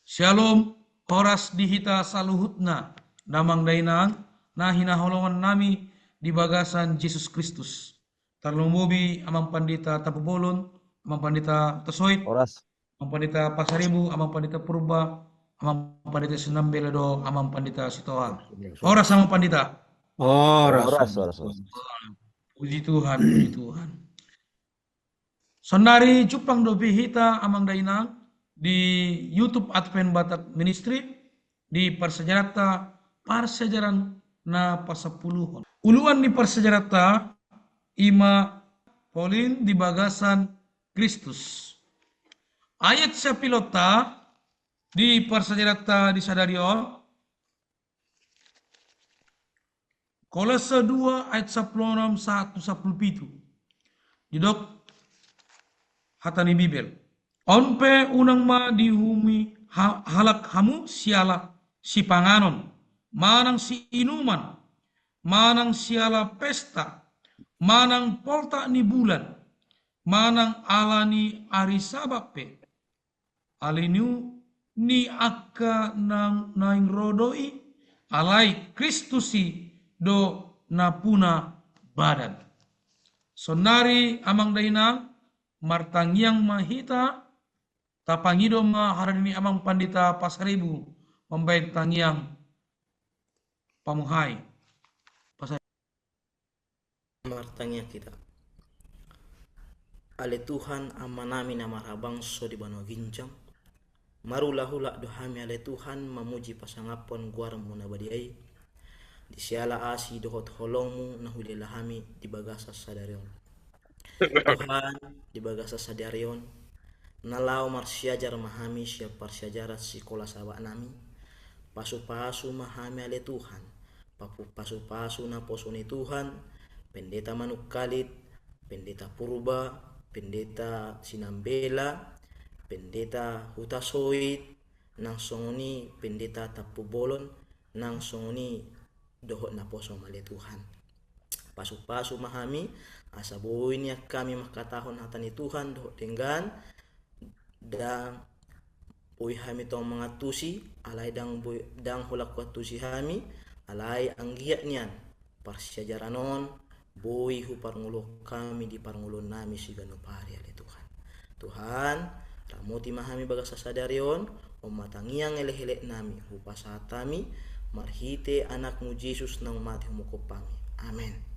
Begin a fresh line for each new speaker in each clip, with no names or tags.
Shalom, horas dihita saluhutna, damang dainang, nahina holongan nami di bagasan Yesus Kristus. Tarlumbobi amang pandita Tapubolon, amang pandita Tasoit,
Oras.
amang pandita Pasaribu, amang pandita Purba, amang pandita Sinambelado, amang pandita Sitohang. Horas amang pandita.
Oras.
Puji Tuhan, puji Tuhan. Sondari cupang dopi hita amang dainang di YouTube Advent Batak Ministry di persejarata parsejaran na pasapuluhon. Uluan di persejarata ima Polin di bagasan Kristus. Ayat sa pilota di persejarata di Sadarion Kolose 2 ayat 16 1 Didok hatani Bibel. Onpe unang ma dihumi halak hamu siala si panganon, manang si inuman, manang siala pesta, manang polta ni bulan, manang alani ari sabape, alinu ni akka nang naing rodoi, alai Kristusi do napuna badan. Sonari amang dainang martangiang mahita tapangido ma haradini amang pandita Pasaribu membaik tangiang pamuhai
martanya kita ale Tuhan ama nami na marabang so di bano ginjang marula-hula dohami ale Tuhan memuji pasangapon guar muna badiai di siala asi dohot holongmu na hulilahami di bagasa sadarion Tuhan di bagasa sadarion nalau marsiajar mahami siap parsiajarat sikola sawa nami pasu-pasu mahami ale Tuhan pasu-pasu na posoni Tuhan pendeta Manukalit, pendeta Purba, pendeta Sinambela, pendeta Hutasoit, nang songoni pendeta Tapubolon, nang songoni dohot na poso mali Tuhan. Pasu-pasu mahami, asaboy niya kami makatahon hatani Tuhan dohot tenggan, dan boy hami tong mga tusi, alay dang hulak kwa tusi hami, alay ang giat niyan, parsiyajaranon, boy hu parngulo kami di parngulo nami si ganupari ali Tuhan. Tuhan, ramuti mahami bagas sasadarion, o matangiang elehele nami, hu pasatami, marhite anakmu Yesus nang mati humukupami. Amen.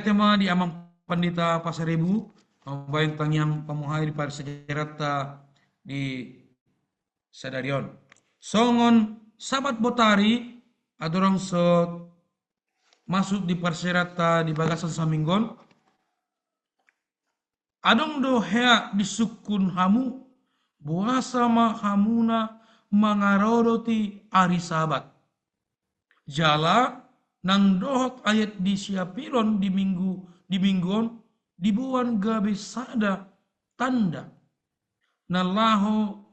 tema di amang pandita Pasaribu membayang tangiang pamuhai di parsejarat di Sadarion. Songon sabat botari adorang masuk di parsejarat di bagasan saminggon. Adong do hea disukun hamu buasa ma hamuna mangarodoti ari sabat. Jala nang dohot ayat di siapiron di minggon dibuan gabe sada tanda nalaho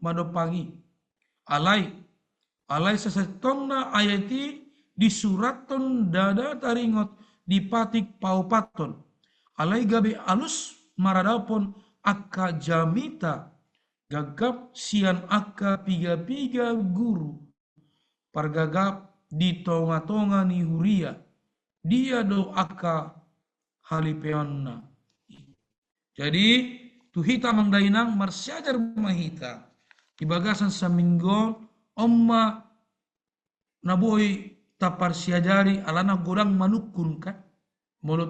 mandopangi alai sesetongna ayati disuraton dada taringot dipatik paupaton alai gabe alus maradapon akka jamita gagap sian akka piga-piga guru pargagap di tonga-tonga ni huria dia do akka halipeonna. Jadi tuhita mangdainang marsiajar mahita di bagasan saminggo omma naboy tapar siajari alana godang manukun kan Molo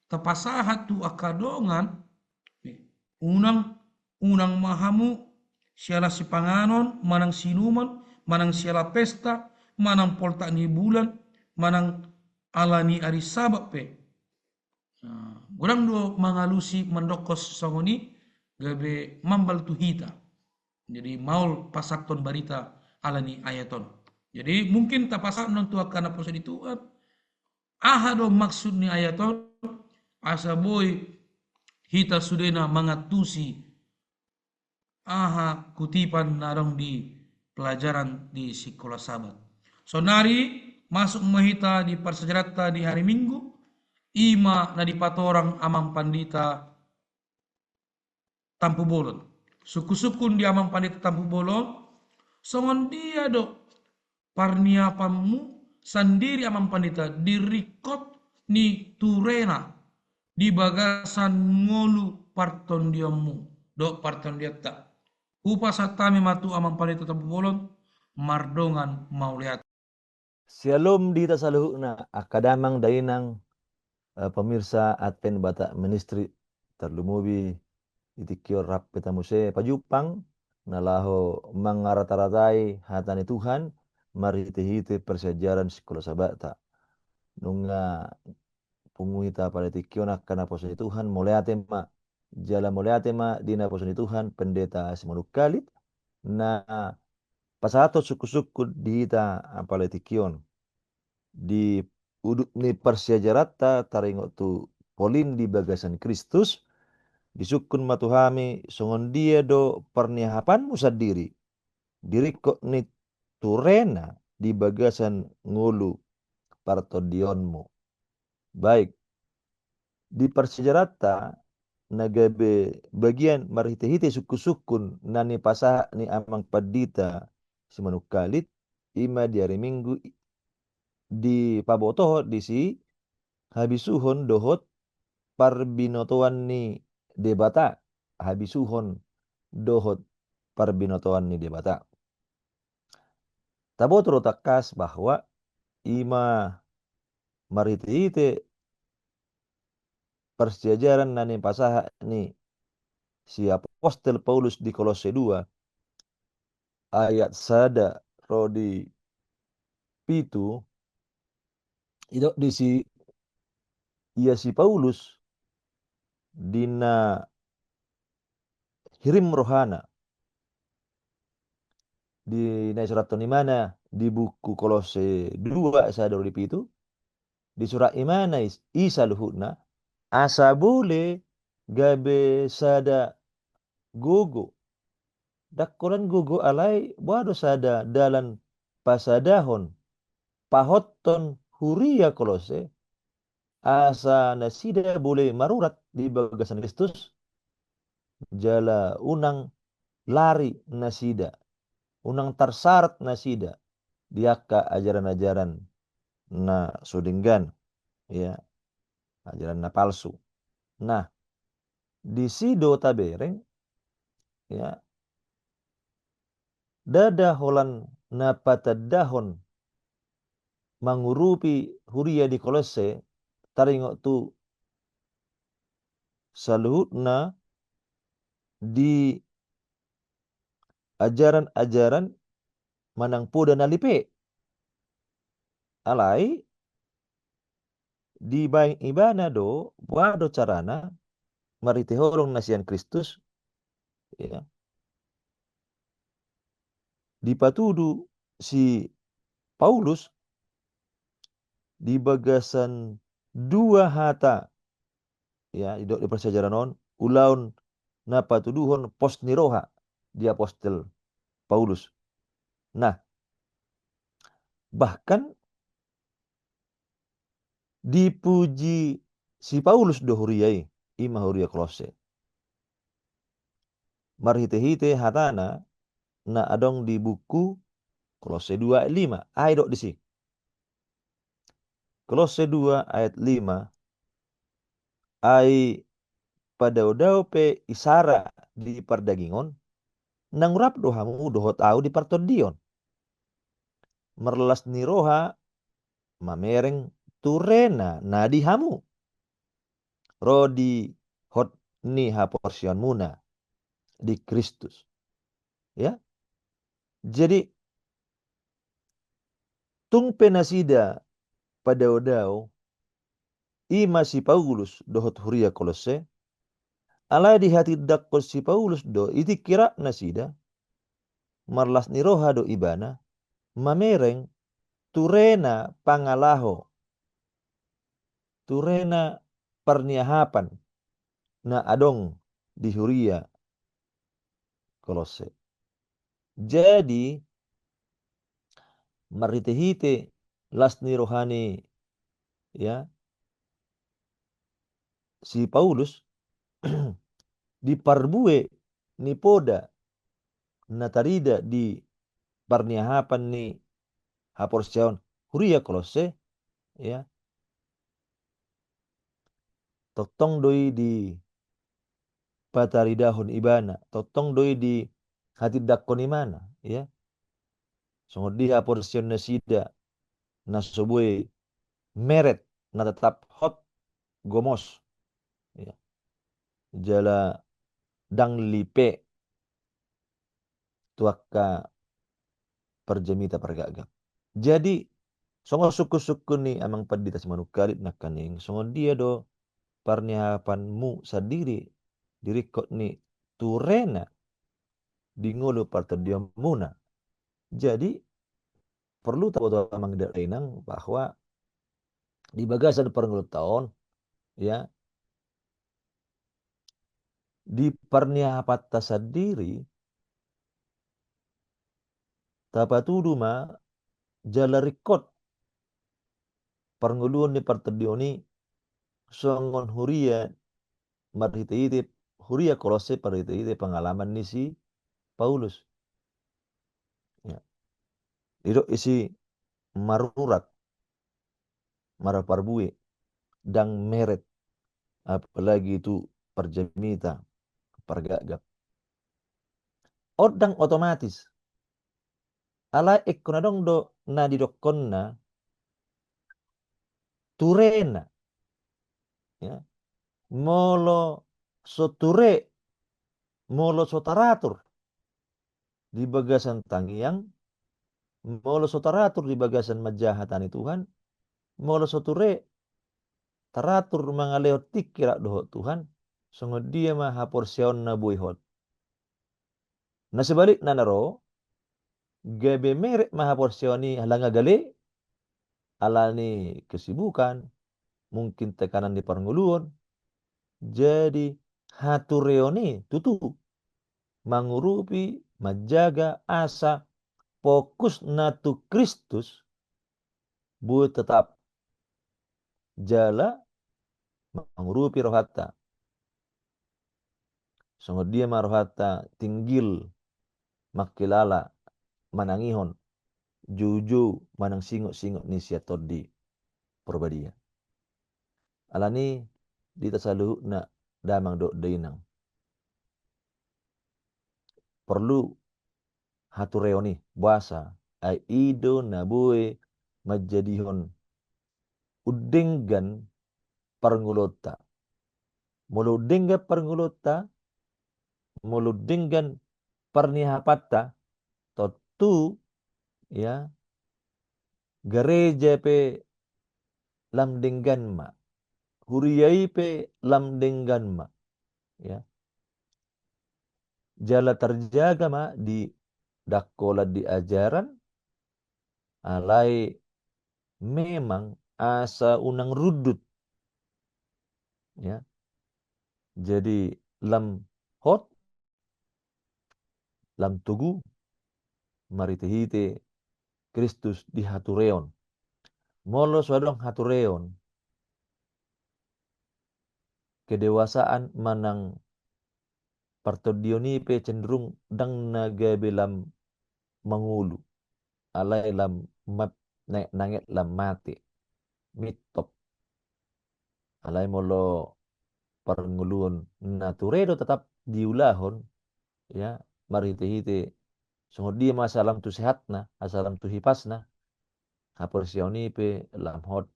tapasahat tu akadongan unang unang mahamu siala si panganon manang sinuman manang siala pesta manang polta ni bulan manang alani ari sabak pe. Gurang do mangalusi mendokos songoni gabe mambal tu hita. Jadi maul pasakton barita alani ayaton. Jadi mungkin tapasak non tua kana posa di Tuhan. Aha do maksud ni ayaton asa boy hita sudena mangatusi aha kutipan narong di pelajaran di sekolah sabat. So nari masuk mahita di parsajarata di hari Minggu, ima na di patorang amang pandita Tampu Bolon. Suku-sukun di amang pandita Tampu Bolon, songon dia do parniapanmu sendiri amang pandita dirikot ni turena di bagasan ngolu parton diamu do parton diatta. Upa satami matu amang pandita Tampu Bolon mardongan mauliat.
Shalom di tasaluhna akadamang dainang pemirsa Advent Batak Ministry terlumubi itikio rap petamuse pajupang nalaho mangarata-ratai hatani Tuhan marihite-hite persejaran sekolah sabata nunga punguita pada tikio nakana posoni Tuhan moleate ma jala moleate ma dina posoni Tuhan pendeta simanukalit na pasato suku-suku dihita apale tikion di uduk ni persejarata taringo tu polin di bagasan Kristus disukun matuhami songon dia do perniahapanmu sendiri diri kok ni turena di bagasan ngulu partodionmu baik di persejarata nagabe bagian marhite-hite suku-sukun nani pasah ni amang padita si manukalit ima di hari Minggu di pabotoh di si habisuhon dohot parbinotoan ni debata habisuhon dohot parbinotoan ni debata tabotro takas bahwa ima marhite-hite persejajaran nani pasaha ni si apostel Paulus di Kolose 2 ayat sada rodi pitu itu di si ia si Paulus dina hirim rohana di surat mana di buku Kolose 2 sada rodi pitu di surat imana isa luhutna asa boleh gabe sada gogo dakkoran gogo alai wado sada dalan pasadahon pahotton huria Kolose asa nasida boleh marurat di bagasan Kristus jala unang lari nasida unang tarsarat nasida diaka ajaran-ajaran na sudinggan ya ajaran na palsu nah di sido tabereng ya dada holan na patadahon mangurupi huria di Kolose taringo tu saluhutna di ajaran-ajaran manang poda nalipe alai di baing ibana do wado carana maritihorong nasian Kristus ya dipatudu si Paulus di bagasan dua hata ya di persejaran non ulaun napatuduhon pos niroha di apostel Paulus. Nah, bahkan dipuji si Paulus do huriai ima huria Kolose. Marhite-hite hatana na adong di buku Kolose 2 ayat 5. Ai dok disi. Kolose 2 ayat 5 ai pada odau pe isara di perdagingon nangrap dohamu dohot au di partodion merlas niroha mamereng turena nadihamu rodi hot ni haporsion muna di Kristus. Ya. Jadi tung penasida pada odao ima si Paulus dohot huria Kolose ala di hati dakko si Paulus do iti kira nasida marlas ni roha do ibana mamereng turena pangalaho turena perniahapan na adong di huria Kolose. Jadi maritehite lasni rohani ya si Paulus diparbue ni poda natarida di perniahapan ni haporsion huria Kolose ya totong doi di pataridahon ibana totong doi di hati dakoni mana ya sungguh dia porsion nasida nasobue meret na tetap hot gomos ya jala dang lipe tuaka perjemita pergagap. Jadi songo suku-suku ni amang paditas manukalit na kaning songo dia do perniapanmu sendiri dirikot ni turena di ngulu partediam muna. Jadi perlu tahu amang dainang bahwa di bagasan perngulu tahun ya di perniapata sendiri tapatudu ma jala rikot pernguluan ni partedioni songon huria marhite huria Kolose parhite pengalaman ni si Paulus. Ya. Itu isi marurat maraparbue dang meret apalagi itu perjemita pergagap. Odang otomatis ala ekonadong do na didokonna turena ya molo soture molo sotaratur di bagasan tangiang molo sotaratur di bagasan majahatani Tuhan molo soture taratur mangaleo tikira doho Tuhan songo dia maha porsion na buihot na sebalik na naro gabe merek maha porsioni halanga gale alani kesibukan mungkin tekanan di pernguluan jadi hatureoni tutu mangurupi menjaga asa fokus natu Kristus bu tetap jala mangurupi rohata songo dia marohata tinggil makilala manangihon juju manang singo-singo ni siator di perbadia alani di tasaluh na damang do dainang perlu hatureoni bahasa ai ido nabue majadihon udenggan perngulota muludengga perngulota muludenggan pernihapatta totu ya gereja pe lamdenggan ma huriyai pe lamdenggan ma ya jala terjaga ma di dakola di ajaran alai memang asa unang rudut ya jadi lam hot lam tugu maritehite Kristus di hatureon molo swadong hatureon kedewasaan manang partodioni pe cenderung dang nagabe lam mangulu alai lam nanget lam mati mitop alai molo pernguluan naturedo tetap diulahon ya marite-hite sungguh dia masalam tu sehatna asalam tu hipasna haporsioni pe lam hot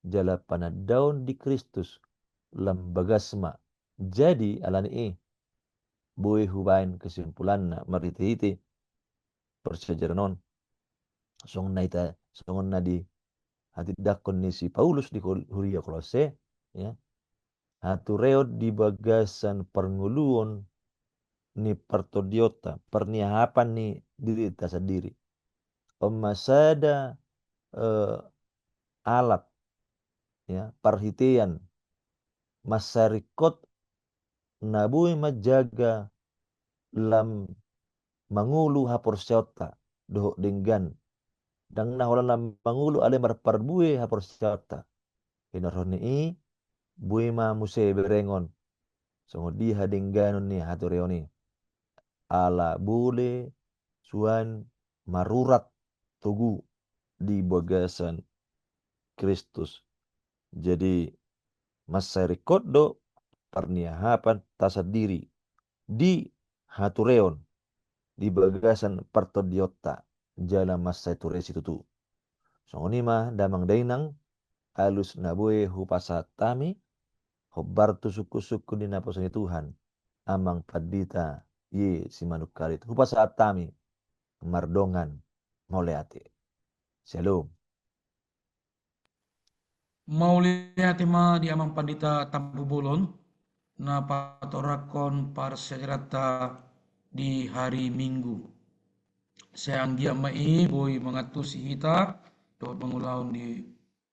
jala panadaon di Kristus lam bagasma. Jadi alani boy hubain kesimpulan na mariti persejaranon song na ita songon na di hati dakon ni si Paulus di Huria Kolose ya hatureot di bagasan pernguluon ni pertodiota perniahapan ni diri ta sendiri pemasada alat ya perhitian masarikot nabui majaga lam mangulu hapor seota doh denggan dang naholan lam mangulu ale marparbue hapor seota inaroni bui ma muse berengon songo di hadengganon ni hatureoni ala bule suan marurat tugu di bagasan Kristus. Jadi masarikot do perniahapan tasadiri di hatureon di bagasan partodiota jala masa turesi tutu. Songoni mah damang dainang alus naboe hupasa tami hobar tu suku-suku di naposani Tuhan amang padita ye si manukarit hupasa tami mardongan moleate. Shalom.
Mau lihat tema di amang pandita Tampu Bolon na patorakon parsejarata di hari Minggu. Saya anggia mai boy mengatusi kita dapat mengulaun di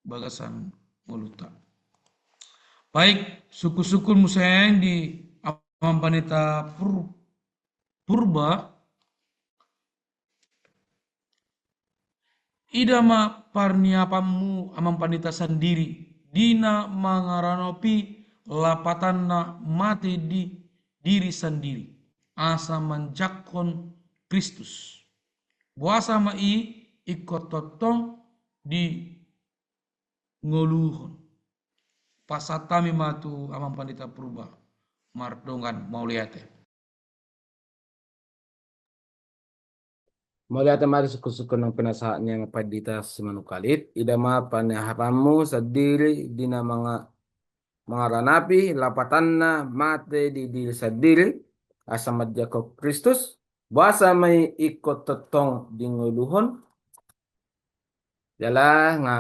bagasan muluta. Baik, suku-suku museng di amang pandita purba idama parniapamu amang pandita sendiri dina mangaranopi lapatanna mati di diri sendiri asa manjakon Kristus buasa mai ikut totong di ngoluhon pasatami matu amang pandita purba mardongan mau lihat
Melihat mari suku-suku ng pinasahan niya padita si manukalit, idama panahapamu sa diri di na mga ranapi, lapatan na mate di diri sa diri, asa madya ko Kristus, basa may ikot totong dinguluhon, jala nga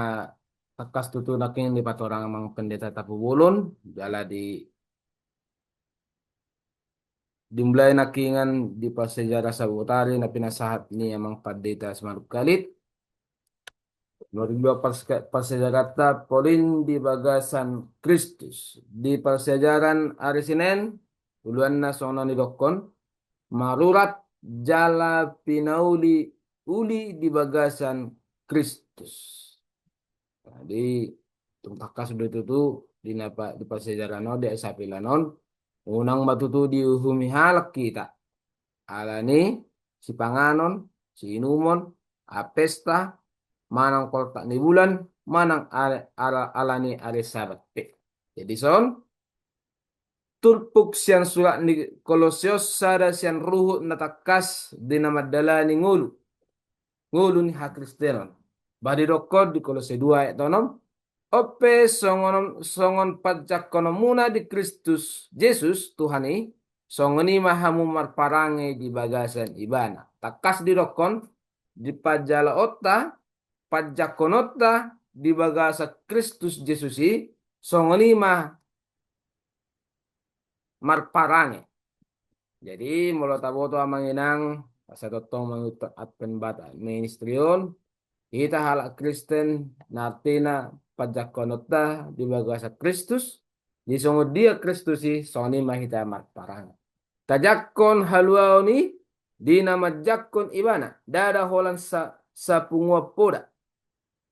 takas tutunakin di patorang mga pendeta tapubulon, jala dimulai nakingan di pasejarah sabutari na pinasahat ni amang padita sa manukalit. Noribwa pasejarata polin di bagasan Kristus. Di pasejaran Arisinen, uluan na sono ni Dokon, marurat jala pinauli uli di bagasan Kristus. Jadi, tungkakas sudah itu di pasejaran no, di esapilanon, unang matutu di humihalak kita. Alani, si panganon, si inumon, apesta, manang koltak ni bulan, manang alani are sabat pe. Jadi son, tulpuk sian surat ni Kolosios sada sian ruhut natakas di nama dala ni ngulu. Ngulu ni hak Kristenon. Badi dokod di Kolose 2 ayat 6. Ope songon pajak kono muna di Kristus Yesus Tuhani songoni mahamu marparange di bagasan ibana. Takas di dokon di pajala otta pajak konota di bagasa Kristus Yesusi songoni mah marparange. Jadi mulo taboto amanginang sa totong mangutat at penbata ministryon kita halak Kristen nartina pajak konota di bagasa Kristus di songo dia Kristusi songoni mah kita marparange. Tajakon haluau ni di nama jakon ibana dada holan sa pungwa poda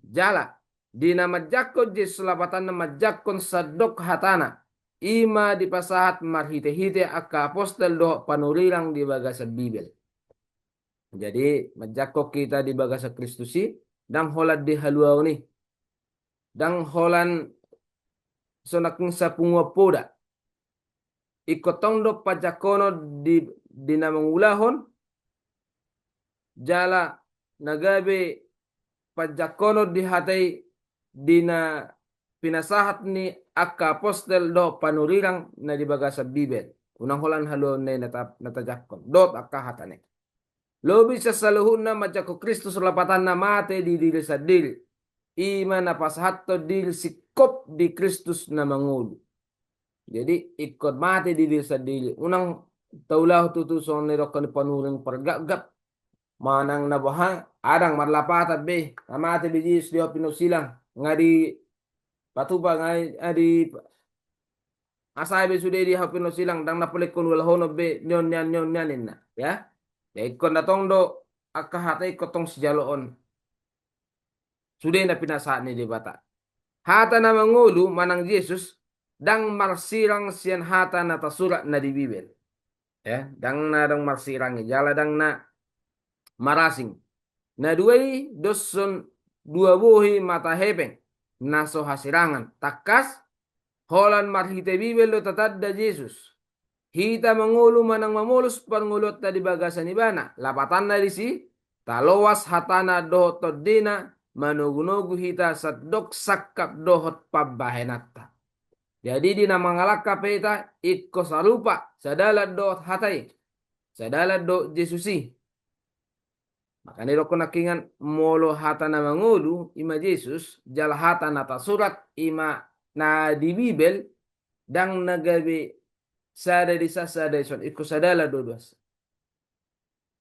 jala di nama jakon di selapatan nama jakon sadok hatana ima di pasahat marhite-hite aka apostel do panurilang di bagasa Bibel. Jadi majakok kita di bagasa Kristusi dang holat di haluau ni dang holan sonaking sa pungwa poda ikotong do pajakono di namang ulahon jala nagabe pajakono di hatay dina pinasahat ni akka apostel do panurirang na di bagasa Bibel. Unang holan halo na natajakon. Dot akka hatane. Lobi sa saluhun na madya ko Kristus lapatan na mate di diri sa diri. Ima na pasahat to diri sikop di Kristus na mangulo. Jadi ikut mate di diri sa diri. Unang taulah tutusong nirokon panuring pergap-gap. Manang nabahang adang marlapatat be. Amate di Yesus dia pinusilang. Ngadi patuba ngadi asai be sudah di hapin silang dang napulik kun wal hono be nyon nyan na ya. Ya ikon datong do akahate ikotong sejaloon. Sudah na pinasaan ni di bata. Hata na mangulu manang Yesus dang marsirang sian hata na tasurat na di Bibel. Ya, dang marsirang jala dang na marasing. Na duai doson dua buhi mata hepeng naso hasirangan takas holan marhite Bibel do tatadda Yesus. Hita mangulu manang mamulus pangulot na di bagasan ibana. Lapatan na disi talowas hatana dohot todina manugunugu hita sa dok sakap dohot pabahenata. Jadi dina mangalaka peta ikko sarupa sadala dohot hatai. Sadala do Jesusi. Maka niroko nakingan molo hata na mangulu ima Jesus jala hata na tasurat ima na di Bibel dang nagabi sada di sasa son ikko sadala doduas.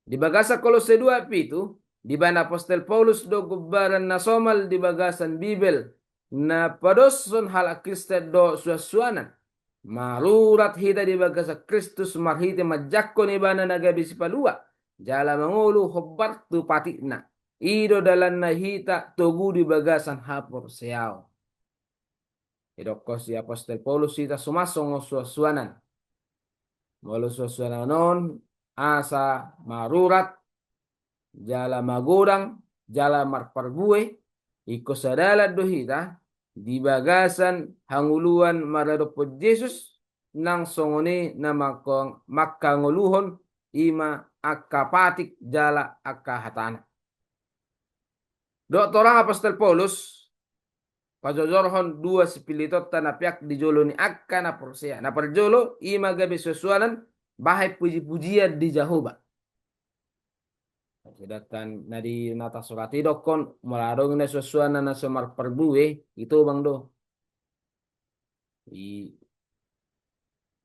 Di bagasa Kolose 2 pitu di bana apostel Paulus do gubaran na somal di bagasan Bibel na padoson hal Kristen do suasuanan. Marurat hita di bagasa Kristus marhite majakko ni bana nagabi si palua. Jala mangulu hobar tu patikna. Ido dalan na hita togu di bagasan hapor seao. Idokos si apostel Paulus hita sumasong o suasuanan. Molo suasuanan non asa marurat jala magurang jala marparbue iko sadala dohita di bagasan hanguluan maradopod Jesus nang songoni na makanguluhon ima akapatik jala akahatana. Doktorang apostol Paulus pajojorhon 2 spilitot tanapiak di jolo ni akka na porsea na parjolo ima gabe sesuanan bahai puji-pujian di Jehovah. Sedatan nadi nata surati dokon maladong na sesuana na semar perbue itu bang do.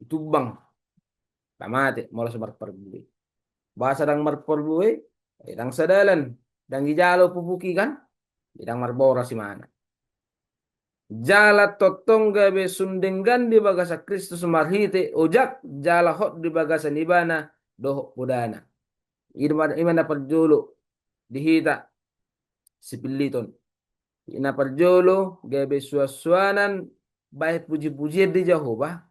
Itu bang. Tamate mola semar perbue. Bahasa dang mar perbue dang sadalan dang gijalo pupuki kan dang marbora si mana. Jala totong gabe sundenggan di bagasa Kristus marhite ojak jala hot di bagasa nibana doh pudana. Imana perjolo dihita sipiliton. Ina perjolo gabe suasuanan baik puji-puji di Jehovah.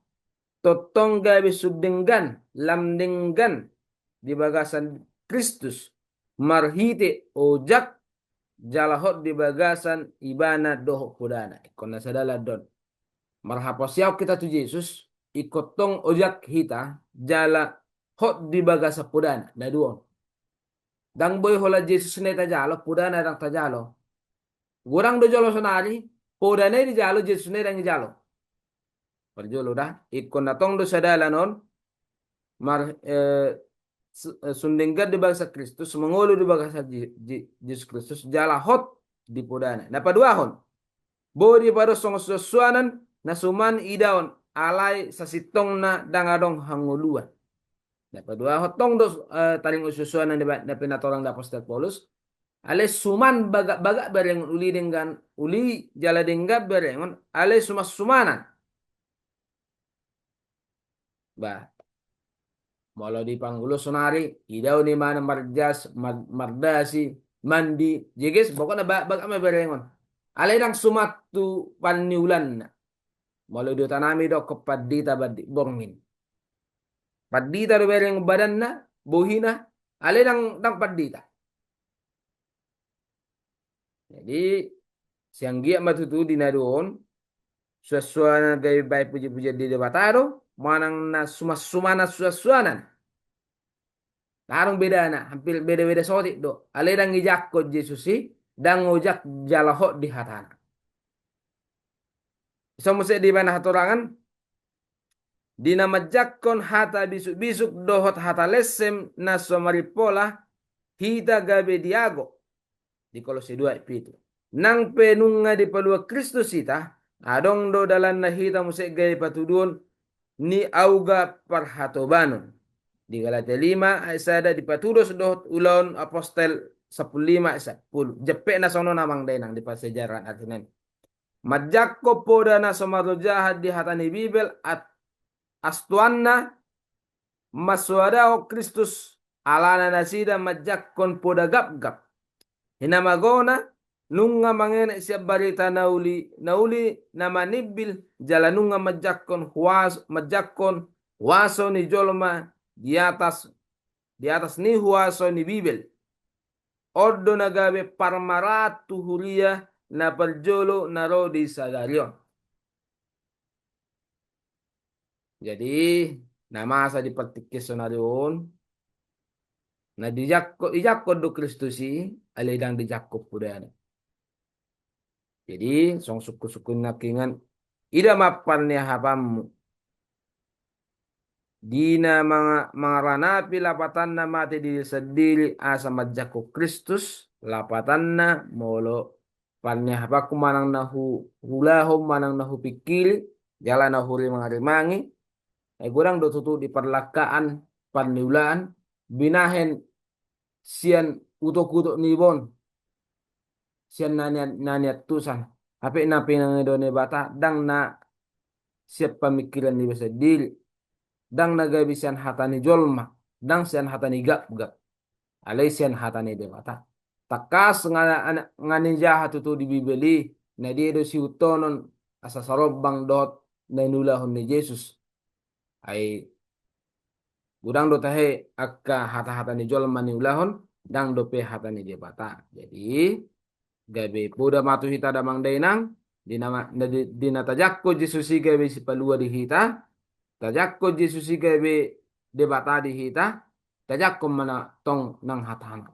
Totong gabe sudenggan lamdenggan di bagasan Kristus marhite ojak jalahot di bagasan ibana doh pudana. Ikon na sadala don. Marhaposiaw kita tu Yesus ikotong ojak hita jala hot di bagasa pudana na duon. Dang boy hola Jesus ne tajalo pudana dang tajalo. Gurang do jolo sonari pudana di jalo Jesus ne dang jalo. Perjolo dah ikon na tong do sadala non mar sundenggan di bangsa Kristus mengulu di bangsa Yesus Kristus jala hot di pudana. Na paduahon bodi pado song suanan na suman idaon alai sasitong na dangadong hanguluan. Na padua hotong dos taling ususuanan na pinatorang da Apostel Paulus ale suman baga bereng uli dengan uli jala dengga berengon ale sumas sumanan. Ba Molo di panggulo sonari idaw ni mana mardasi mandi jeges pokoknya baga berengon ale nang sumatu paniulan molo do tanami do kepadita badi borngin padita do bereng badan na bohina ale nang padita. Jadi siang gia matutu dinadoon suasuana gay bay puji-puji di debatado manang na sumana suasuanan. Narong beda na hampir beda-beda sotik do. Ale dang ijakko Yesus si dang ojak jalahot di hatana. So musik di mana hatorangan dinamajakkon hata bisuk-bisuk dohot hata lesem na somaripola hita gabe diago di Kolose 2 itu. Nang penunga di palua Kristus ita adong do dalan na hita musik gay patudun ni auga parhatobanon. Di Galatia 5 ayat sada di patudos dohot ulon apostel 15 ayat 10. Jepe na sono namang denang di pasejaran artinen. Majakko poda na somaro jahat di hatani Bibel at astuanna maswadao Kristus alana nasida majakkon poda gap-gap. Hinamagona nunga mangena siap barita nauli nama nibil jala nunga majakkon waso ni jolma di atas ni huaso ni Bibel. Ordo nagabe parmaratu huria na perjolo na rodi sadarion. Jadi nama sa di partikisonarion na dijakko do Kristusi alidang dijakko pudana. Jadi song suku-suku nakingan ida mapan ni hapamu. Dina mga ranapi lapatan na mati di sediri asa majakko Kristus lapatan na molo pannya hapaku manang nahu hulahom manang nahu pikili jalan nahu mga rimangi gurang do tutu di perlakaan paniulaan binahen sian utok-utok nibon sian naniat tusan hape na pinangidone bata dang na siap pemikiran di basa diri dang nagabi sian hatani jolma dang sian hatani gap-gap alay sian hatani debata takas ngani jahat tutu di Bibeli na dia do si utonon asa sarobang dot na inulahon ni Jesus ay gudang do tahe akka hata-hata ni jolma ni ulahon dang do pe hata ni debata. Jadi gabe puda matu hita damang dainang dina tajakko Jesusi gabe si palua di hita tajakko Jesusi gabe debata di hita tajakko mana tong nang hatana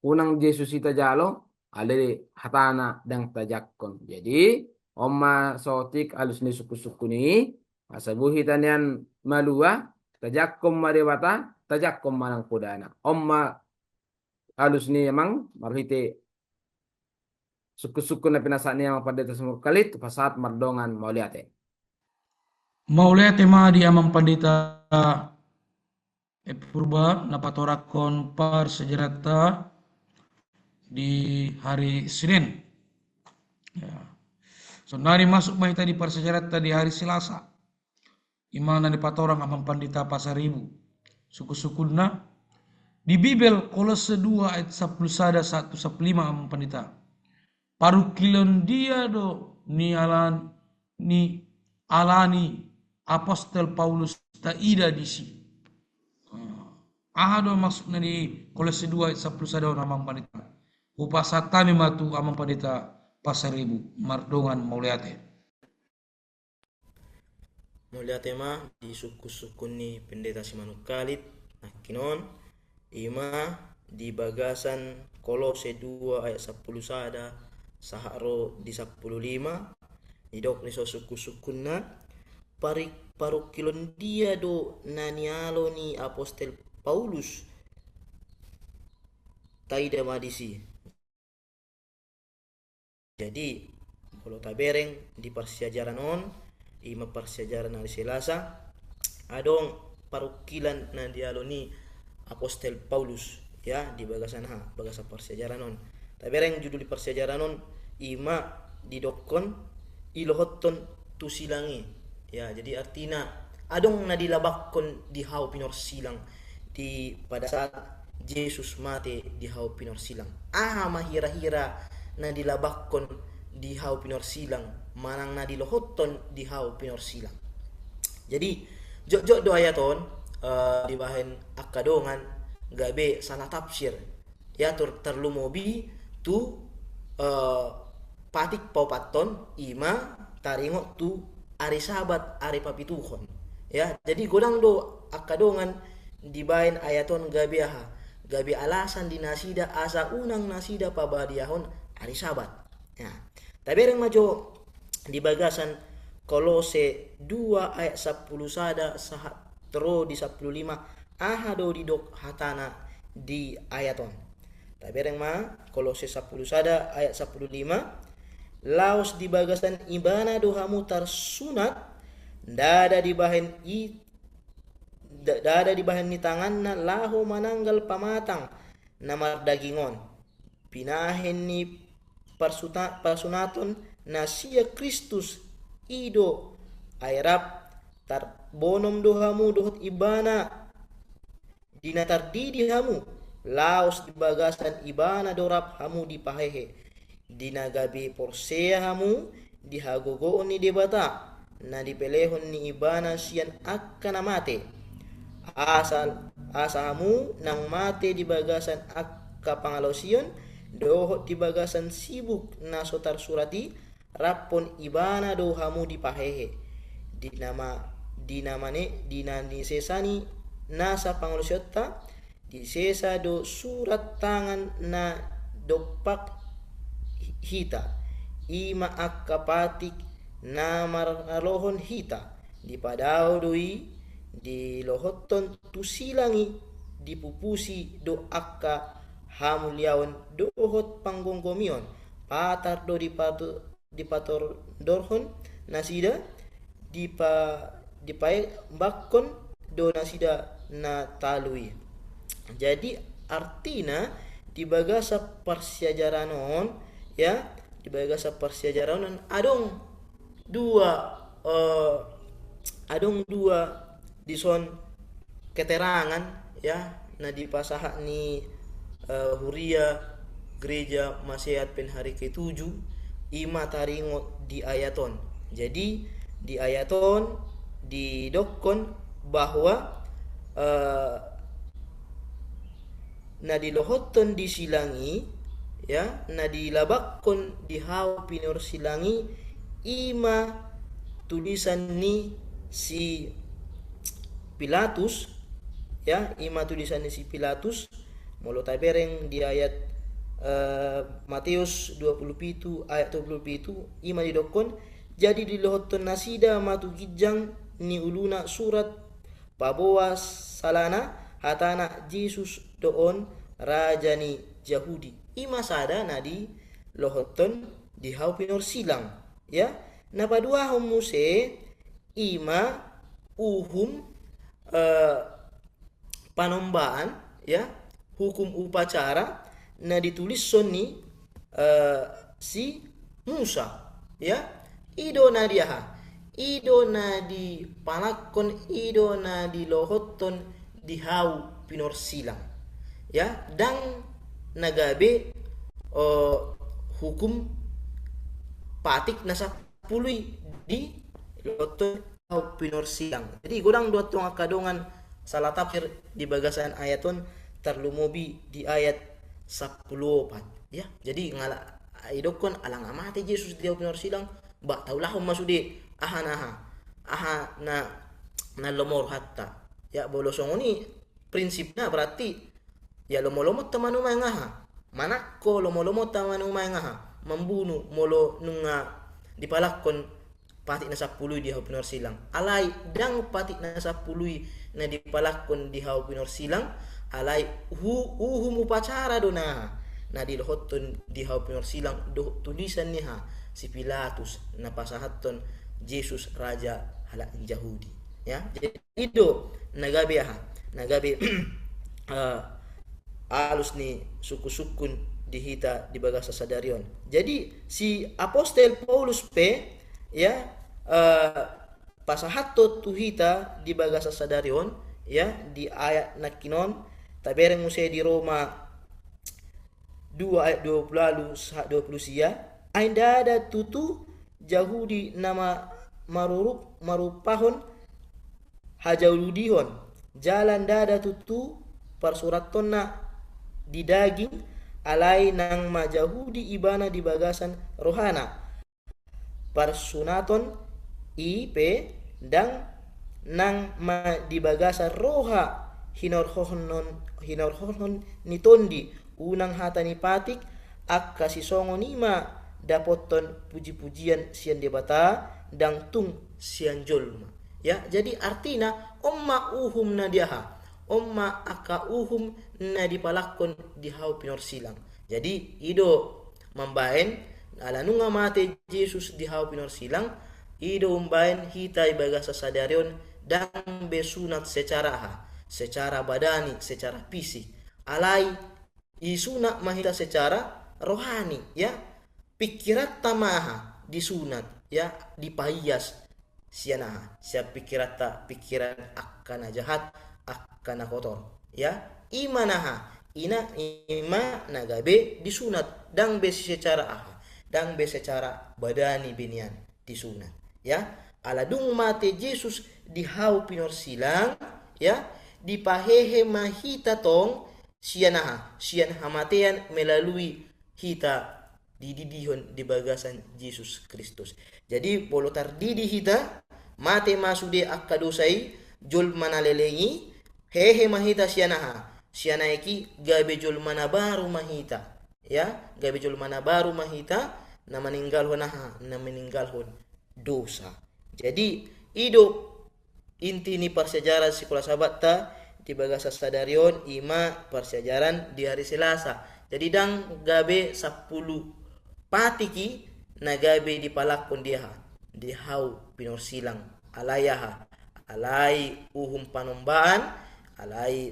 unang Jesusi tajalo ale hatana dang tajakkon. Jadi omma sotik alus ni suku-suku ni asabuhi tanian malua tajakkom madewata tajakkom manang pudana omma alus ni emang marhite suku-suku na pinasa niya pada semua kalit pasat mardongan mauliate
ma di amang pandita purba napatorakon par sejarata di hari Senin. Ya. So nari masuk mahita di par sejarata di hari Selasa. Imana di patorang amang pandita pasaribu suku-sukuna di Bibel Kolose 2 ayat 11 1 15 amang pandita parukilon dia do ni alani apostel Paulus taida disi do maksudnya di Kolose 2 ayat 11 amang pandita upasatami matu amang pandita pasaribu mardongan mauliate
Mulia tema di suku-suku ni pendeta Simanukalit nakinon ima di bagasan Kolose 2 ayat 10 sada saharo di 15 idok ni so suku-sukuna parukilon dia do nanialo ni apostel Paulus taida madisi. Jadi kalau tabereng di persejaran on ima persejaran hari Selasa adong parukilan na dialoni apostel Paulus ya di bagasan persejaran on tabereng judul di persejaran on ima didokon ilohotton tusilangi ya jadi artinya adong na dilabakkon di hau pinor silang di pada saat Yesus mati di hau pinor silang mahira-hira na dilabakkon di hau pinor silang manang na dilohotton di hau pinor silang. Jadi jok do ayaton di bahan akadongan gabe salah tafsir ya terlumobi tu patik paupaton ima taringo tu ari sabat ari papituhon ya jadi godang do akadongan di bahan ayaton gabe alasan di nasida asa unang nasida pabadiahon ari sabat ya tabereng majo di bagasan Kolose 2 ayat 10 sada sahat tero di 15 aha do di dok hatana di ayaton. Tabereng ma Kolose 10 sada ayat 15 laos di bagasan ibana do hamu tarsunat dada di bahan ni tanganna laho mananggal pamatang namar dagingon pinahen ni parsunaton na siya Kristus ido airap tar bonom do hamu dohot ibana dinatar didi hamu laos di bagasan ibana dorap hamu di pahehe dinagabi porsea hamu dihagogoon ni debata na dipelehon ni ibana siyan akka na mate asa hamu nang mate di bagasan akka pangalosiyon dohot di bagasan sibuk na sotar surati rapon ibana do hamu di pahehe dinani sesani nasa pangalusyota di sesa do surat tangan na dopak hita ima akka patik na maralohon hita di padao doi di lohoton tusilangi dipupusi do akka hamuliawan dohot panggonggomion patar do di pator dorhon nasida dipae bakon do nasida na talui. Jadi artina di bagasa persiajaranon ya di bagasa persiajaranon adong dua dison keterangan ya na di pasaha ni Huria gereja Masehat pen hari ke-7 ima taringot di ayaton. Jadi di ayaton di dokon bahwa na dilohoton disilangi ya na dilabakon di haw pinor silangi ima tulisan ni si Pilatus ya ima tulisan ni si Pilatus molo tabereng di ayat Matius 27 ayat 27 ima didokon jadi dilohoton nasida matu gijang ni uluna surat paboa salana hatana Jesus doon rajani Yahudi ima sada nadi lohoton di hau pinor silang ya na padua homuse ima uhum panombaan ya hukum upacara na ditulis soni si Musa ya ido na diaha ido na di panakon ido na di lohoton di hau pinor silang ya dang nagabe hukum patik nasa pului di lohoton hau pinor silang. Jadi godang dua tuang kadongan salah tafsir di bagasan ayaton terlumobi di ayat 14 ya. Jadi ngala idokon alang amate Yesus di hau pinor silang ba taulah masude aha na lomor hatta ya bolosong ini prinsipnya berarti ya lomo-lomo tamanumay ngaha manakko lomo-lomo tamanumay ngaha membunuh molo nunga dipalakon pati na 10 di hau pinor silang alay dang pati na 10 na dipalakon di hau pinor silang alay uhum upacara do na dilohoton di hau pinor silang do tulisan niha si Pilatus na pasahaton Jesus raja halak Yahudi ya. Jadi itu nagabe alus ni suku-sukun dihita di bagasa sadarion. Jadi si apostel Paulus pe ya pasahato tuhita di bagasa sadarion ya di ayat nakinon tabereng muse di Roma 2 ayat 20 lalu 20 sia ainda ada tutu Yahudi nama marupahon hajauludihon jalan dada tutu persuratonna di daging alai nang majahudi ibana di bagasan rohana persunaton ip dang nang ma di bagasan roha hinorhonon nitondi unang hatani patik akka sisongo nima dapoton puji-pujian sian debata dang tung sian jolma. Ya, jadi artinya omma uhum na diaha, omma aka uhum na dipalakon di hau pinor silang. Jadi ido mambaen ala nunga mate Jesus di hau pinor silang, ido umbaen hita ibaga sasadarion dan besunat secara badani, secara fisik. Alai isunat mahita secara rohani, ya. Pikirat tamaha disunat, ya, dipayas sianaha siap pikiran akan jahat, akan kotor, ya. Imanaha ima nagabe disunat dang be secara dang be secara badani binian disunat, ya. Aladung mate Yesus di hau pinor silang, ya, dipahehe mahita tong sian hamatean melalui hita dididihon di bagasan Yesus Kristus. Jadi polo tardidi hita mate masude akka dosai jol manalelengi hehe mahita siana eki gabe jol mana baru mahita, ya, gabe jol mana baru mahita na meninggalhon dosa. Jadi ido inti ni persejaran sekolah sahabat ta di bagasa sadarion ima persejaran di hari Selasa. Jadi dang gabe 10 patiki nagabe di palakon dia di hau pinor silang alayaha alai uhum panombaan alai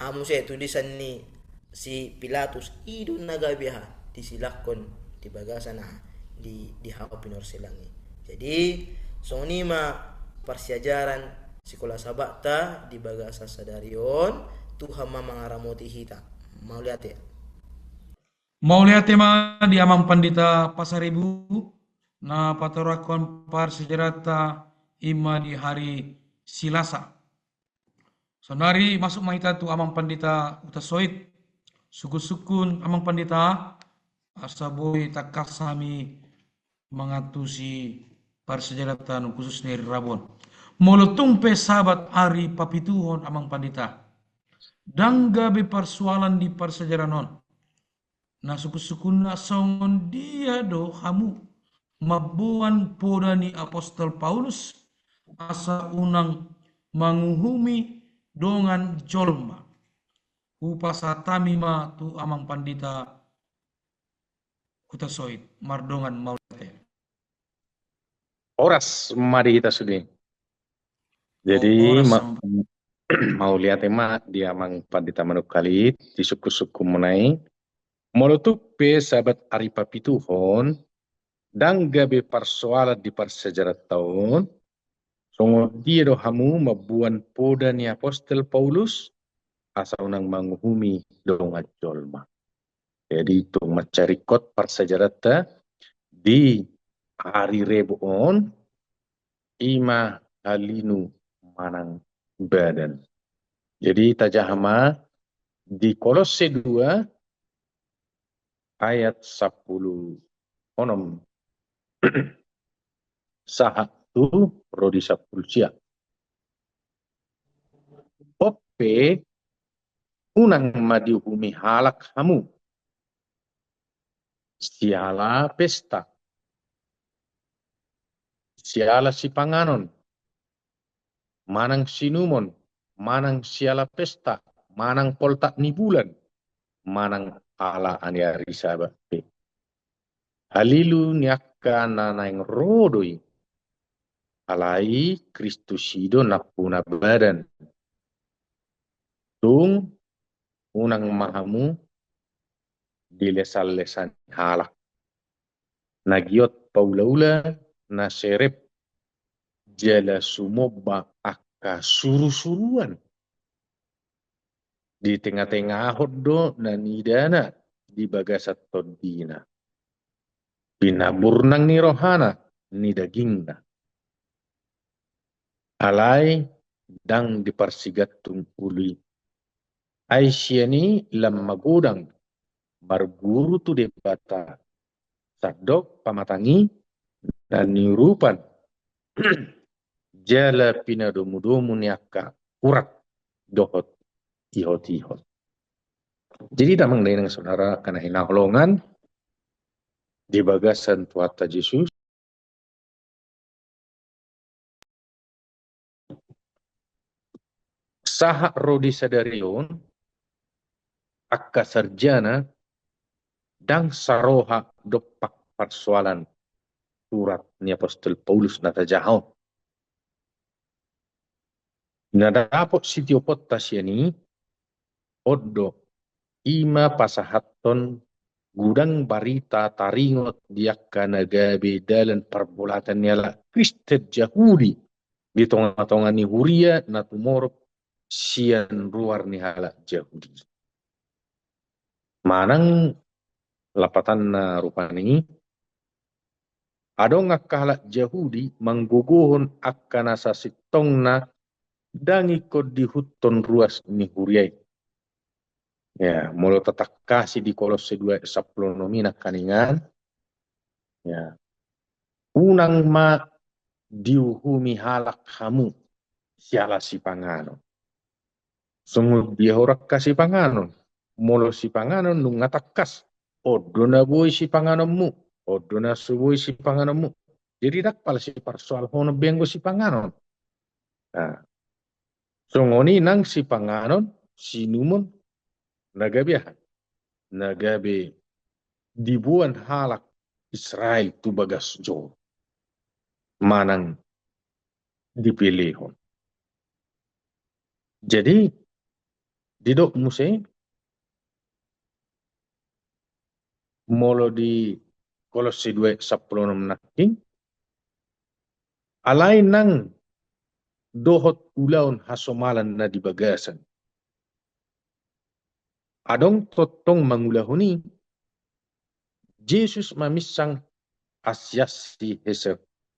amu saya tulisan ni si Pilatus idu nagabe ha disilakon di bagasana di hau pinor silangi. Jadi sonima persiajaran sekolah sabakta di bagasa sadarion Tuhan mangaramoti hita. Mau lihat ya?
Mau lihat tema di amang pandita pasaribu na patorakon par sejarata ima di hari Silasa. Sonari masuk mahita tu amang pandita utasoit suku-sukun amang pandita asaboi takasami mengatusi par sejaratan khusus dari Rabon. Molotumpe sahabat ari papituhon amang pandita. Danggabe persoalan di persejaranon. Na suku-sukuna songon dia do hamu mabuan poda ni apostol Paulus asa unang manguhumi dongan jolma upasatami ma tu amang pandita kutasoit mardongan maulate.
Oras mari kita sudi. Jadi
Oras
mau lihat tema dia amang pandita manukalit di suku-suku munai. Molotupe sahabat Aripa Pituhon dan gabe persoalan di persejarah tahun songo dia do hamu mabuan poda ni apostol Paulus asa unang manguhumi dong ajolma. Jadi itu macarikot persejarah di hari Reboon ima halinu manang badan. Jadi tajahama di Kolose 2 ayat 10 onom sahat tu rodi 10 sia. Ope unang madiuhumi halak hamu. Siala pesta. Siala si panganon. Manang sinumon. Manang siala pesta. Manang poltak ni bulan. Manang ala aniari sahabat. Halilu niakka nanaing rodoi. Alai Kristus hido napuna badan. Tung unang mahamu dilesal-lesan halak. Nagiot paulaula na serep jala sumobba akka suru-suruan. Di tengah-tengah hoddo na nidana di bagasat todina. Binaburnang ni rohana ni dagingna. Alai dang diparsigatung uli. Aisyani lam magudang marguru tu debata sadok pamatangi dan nirupan jala pinadomu-domu niaka kurat dohot ihot-ihot. Jadi damang dengan saudara karena hinaholongan di bagasan tuata Yesus Saha rodi sadarion akka sarjana dan saroha dopak persoalan surat ni apostol Paulus natajahon. Nadapot sitiopot tasyani oddo ima pasahaton gudang barita taringot diakka nagabe dalan perbolatan niala Kristen Yahudi di tengah-tengah ni huria na tumorop sian luar ni hala Yahudi. Manang lapatan na rupani adong akka hala Yahudi mangguguhon akka nasa sitong na dan ikut dihuton ruas ni huriai. Ya, mulu tetak kasih di Kolose 2:10 nomina kaningan. Ya. Unang ma diuhumi halak hamu siala si pangano. Sungguh dia horak kasih pangano. Mulu si pangano nung ngatakas. Odo na boy si panganommu. Odo na suboy si panganommu. Jadi dakpal si persoal hono benggo si pangano. Nah. Sungoni nang si panganon si numon nagabiahan. Nagabe dibuan halak Israel tu bagas jo manang dipilihon. Jadi didok muse molo di Kolose 2:10 naking alay nang dohot ulaon hasomalan na di bagasan. Adong totong mangulahuni Jesus mamisang asyasi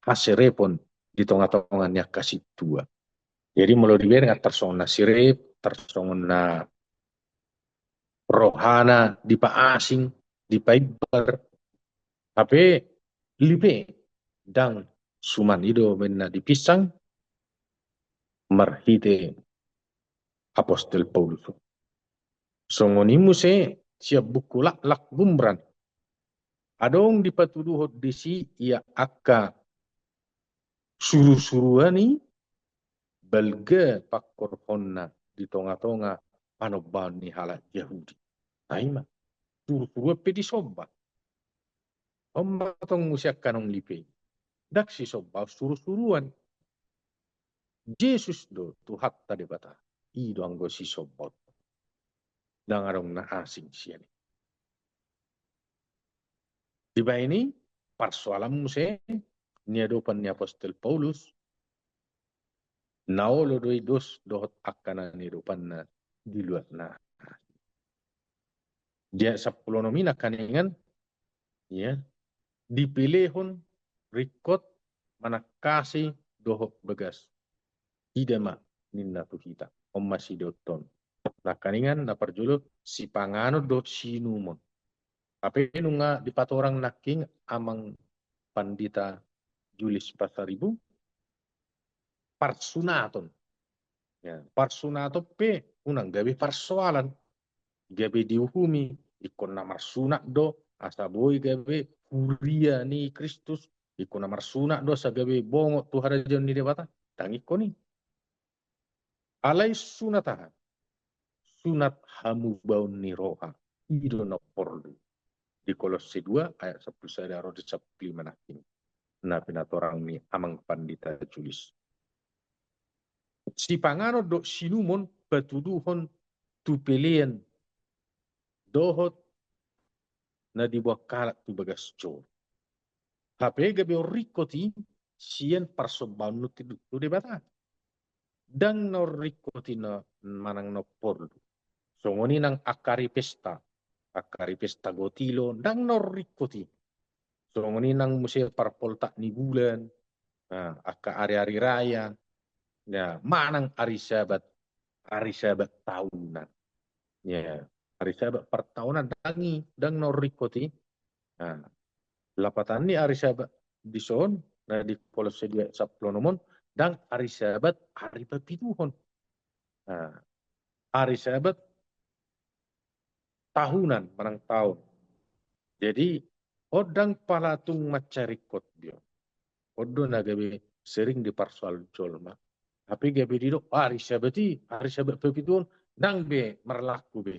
haserepon di tengah-tengah niya kasih tua. Jadi molo diberi tersongon na sirep, tersongon na rohana di paasing, di paibar, tapi lipe dan suman ido menna dipisang marhite apostol Paulus. Songonimu se siap buku lak bumbran. Adong dipatuduhot disi ia akka suru-suruani balga pakkorhonna di tonga-tonga panoban ni halat Yahudi. Aima suru-suru pe di sobba. Omba tong musyak kanong lipe. Dak si sobba suru-suruan. Jesus do tuhat tadi bata. Ido anggo si sobba. Dangarong na asing siya ni. Diba ini persoalan muse niadopan ni apostol Paulus naolo doi dos dohot akana niadopan na di luar na. Dia 10 nomina kaningan ya dipilihon rikot manakasi dohot begas. Idama ninna tuhita omma sidoton. Nah kaningan na perjuluk si pangano do sinumon. Tapi nunga di patorang naking amang pandita Julis Pasaribu parsunaton. Ya, parsunato pe unang gabi persoalan. Gabi diuhumi ikon namar sunak do asaboy gabi huria ni Kristus ikon namar sunak do sa gabi bongo tuharajon ni debata tangi koni. Alai sunatahan. Sunat hamu baun ni roha. Ido na porlu. Di Kolose 2 ayat 10 saya rodi 10 menaking. Nah pinatorang ni amang pandita Julis. Si pangano do sinumon batuduhon tupelian dohot na dibuat kalat tu bagas jo. Hape gabi rikoti sian persobalan nuti tu debata. Dan no rikoti na manang no porlu. Songoni nang akari pesta gotilo dan no rikoti. Songoni nang musir parpoltak ni bulan. Nah, akka hari-hari raya. Ya, manang hari sabat tahunan. Ya, hari sabat pertahunan dangi dang norikoti. Nah, lapatan ni hari sabat di son nah di Kolose 2:10 nomon dan hari sabat hari pepituhon. Nah, hari sabat tahunan manang tahun. Jadi odang palatung macarikot dia. Odo nagabe sering diparsoal jolma. Tapi gabe di do hari sabat pepituon dang be merlaku be.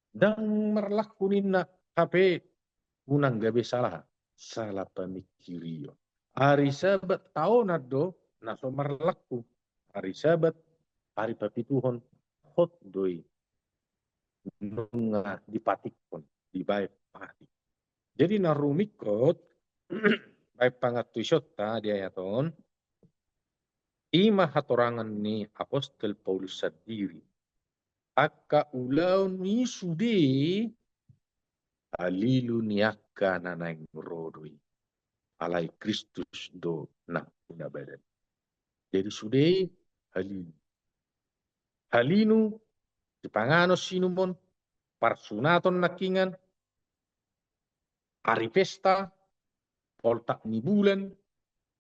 Dang merlaku ninna HP unang gabe salah pemikirio. Hari sabat tahun ado naso merlaku. Hari sabat hari pepituhon hot doi nunga dipatikon di baik pati. Jadi narumikot baik pangatusyota dia yaton ima hatorangan ni apostol Paulus sendiri. Aka ulaw ni sudi alilu ni akka nanay rodoi alay Kristus do na badan. Jadi sudi halilu. Halinu di panganos sinumon parsunaton nakingan hari pesta poltak ni bulan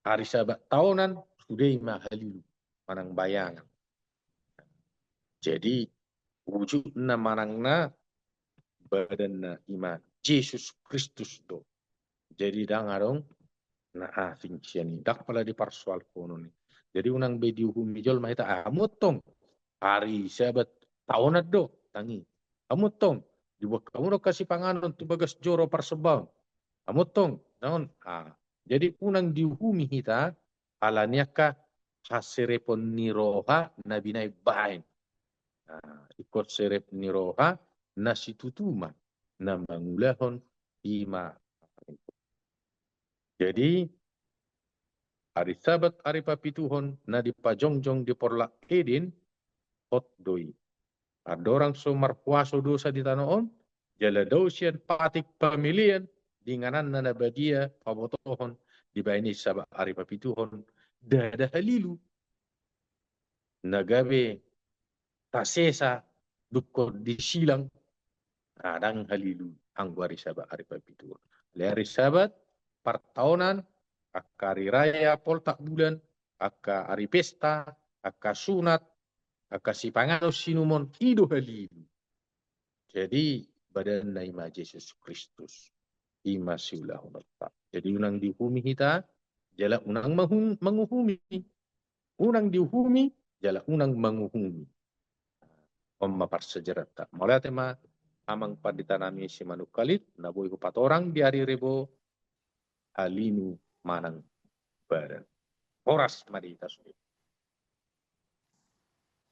hari sabat tahunan sudi mahalilu manang bayangan. Jadi wujud na manangna badan na ima Yesus Kristus do. Jadi dangarong na asing siya ni dak pala di parsual kono ni. Jadi unang be diuhumi jol mahita amutong hari sabat taon do tangi. Amutong dibuat kamu kasih panganon tu bagas joro parsebaun. Amutong naon jadi unang diuhumi hita alanya ka hasirepon ni roha na binay bain. Ikut serep ni roha na situtuma na mangulahon ima. Jadi hari sabat hari papituhon na dipajongjong di porlak edin hot doi. Adorang so marpuaso dosa di tanoon jala dausian patik pamilian dinganan na nabadia pabotohon di baini sabat hari papituhon dada halilu nagabe tasesa dukko disilang adang halilu angguari sabat hari papituhon. Hari sabat partahunan akka hari raya poltak bulan akka hari pesta akka sunat akka si panganos sinumon hidup halilu. Jadi badan na ima Yesus Kristus ima siulahun Allah. Jadi unang dihumi kita jala unang menguhumi. Unang dihumi jala unang menguhumi. Omma parsejarata. Mulai tema amang pandita nami si manukalit na boy 4 orang di hari rebo halinu manang badan. Horas madita sudah.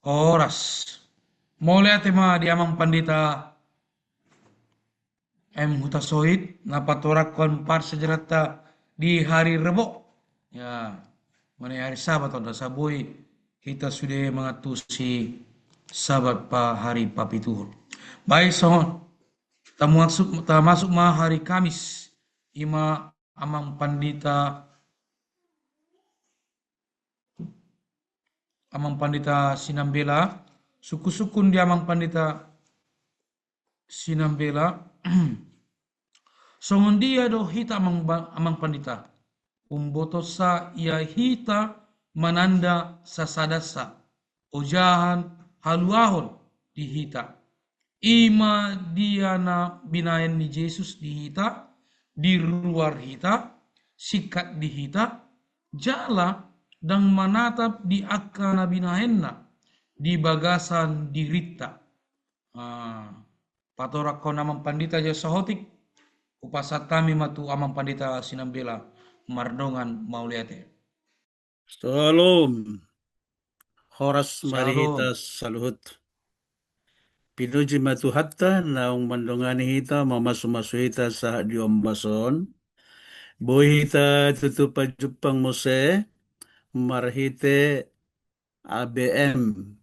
Oras. Mulai tema di amang pandita hutasoit na paturakon par sejarata di hari Rebo. Ya, mana hari Sabat atau saboy kita sudah mengatusi Sabat pa hari papituhon. Baik so, masuk ma hari Kamis ima amang pandita sinambela suku-sukun di amang pandita sinambela songon dia do hita amang pandita umboto sa ia hita mananda sasadasa ojahan haluahon di hita ima dia na binayan ni Yesus di hita di luar hita sikat di hita jala dan manatap di akka na binahenna di bagasan di rita patorak ko namang pandita ja sahotik upasat kami matu amang pandita sinambela mardongan mauliate.
Shalom. Horas
Shalom.
marihita saluhut. Pinuji matuhatta naong mandongani hita mamasuhita sa diombason. Buhita tutupa jupang mose marhite ABM.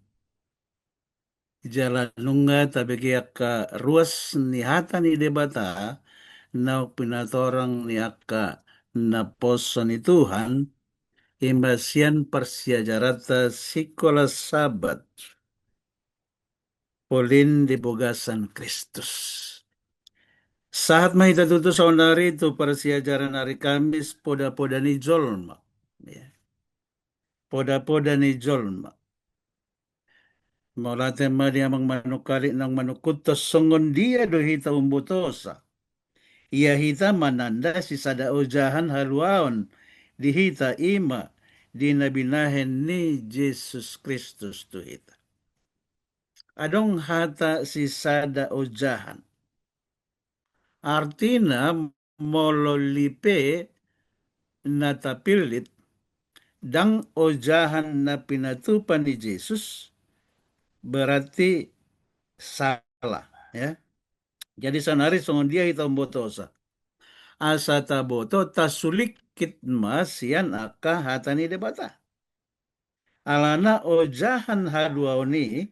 Jalanunga tabigiak ka ruas ni hata ni debata na pinatorang ni akka na poso ni Tuhan imbasian persiajarata sikola sabat polin di bogasan Kristus. Saat mahita tutu sa onari itu persiajaran hari Kamis poda-poda ni jolma. Poda-poda ni jolma. Maulate ma dia mang manukali ng manukutos songon dia do hita umbutosa. Ia hita mananda si sada ujahan haluaon di hita ima dinabinahen ni Jesus Kristus tu ita. Adong hata si sada ojahan. Artina mololipe na tapilit dang ojahan na pinatupan ni Jesus berarti salah, ya. Jadi sanari songon dia hitam botosa. Asa taboto tasulikit mas yan aka hatani debata. Alana ojahan haduaoni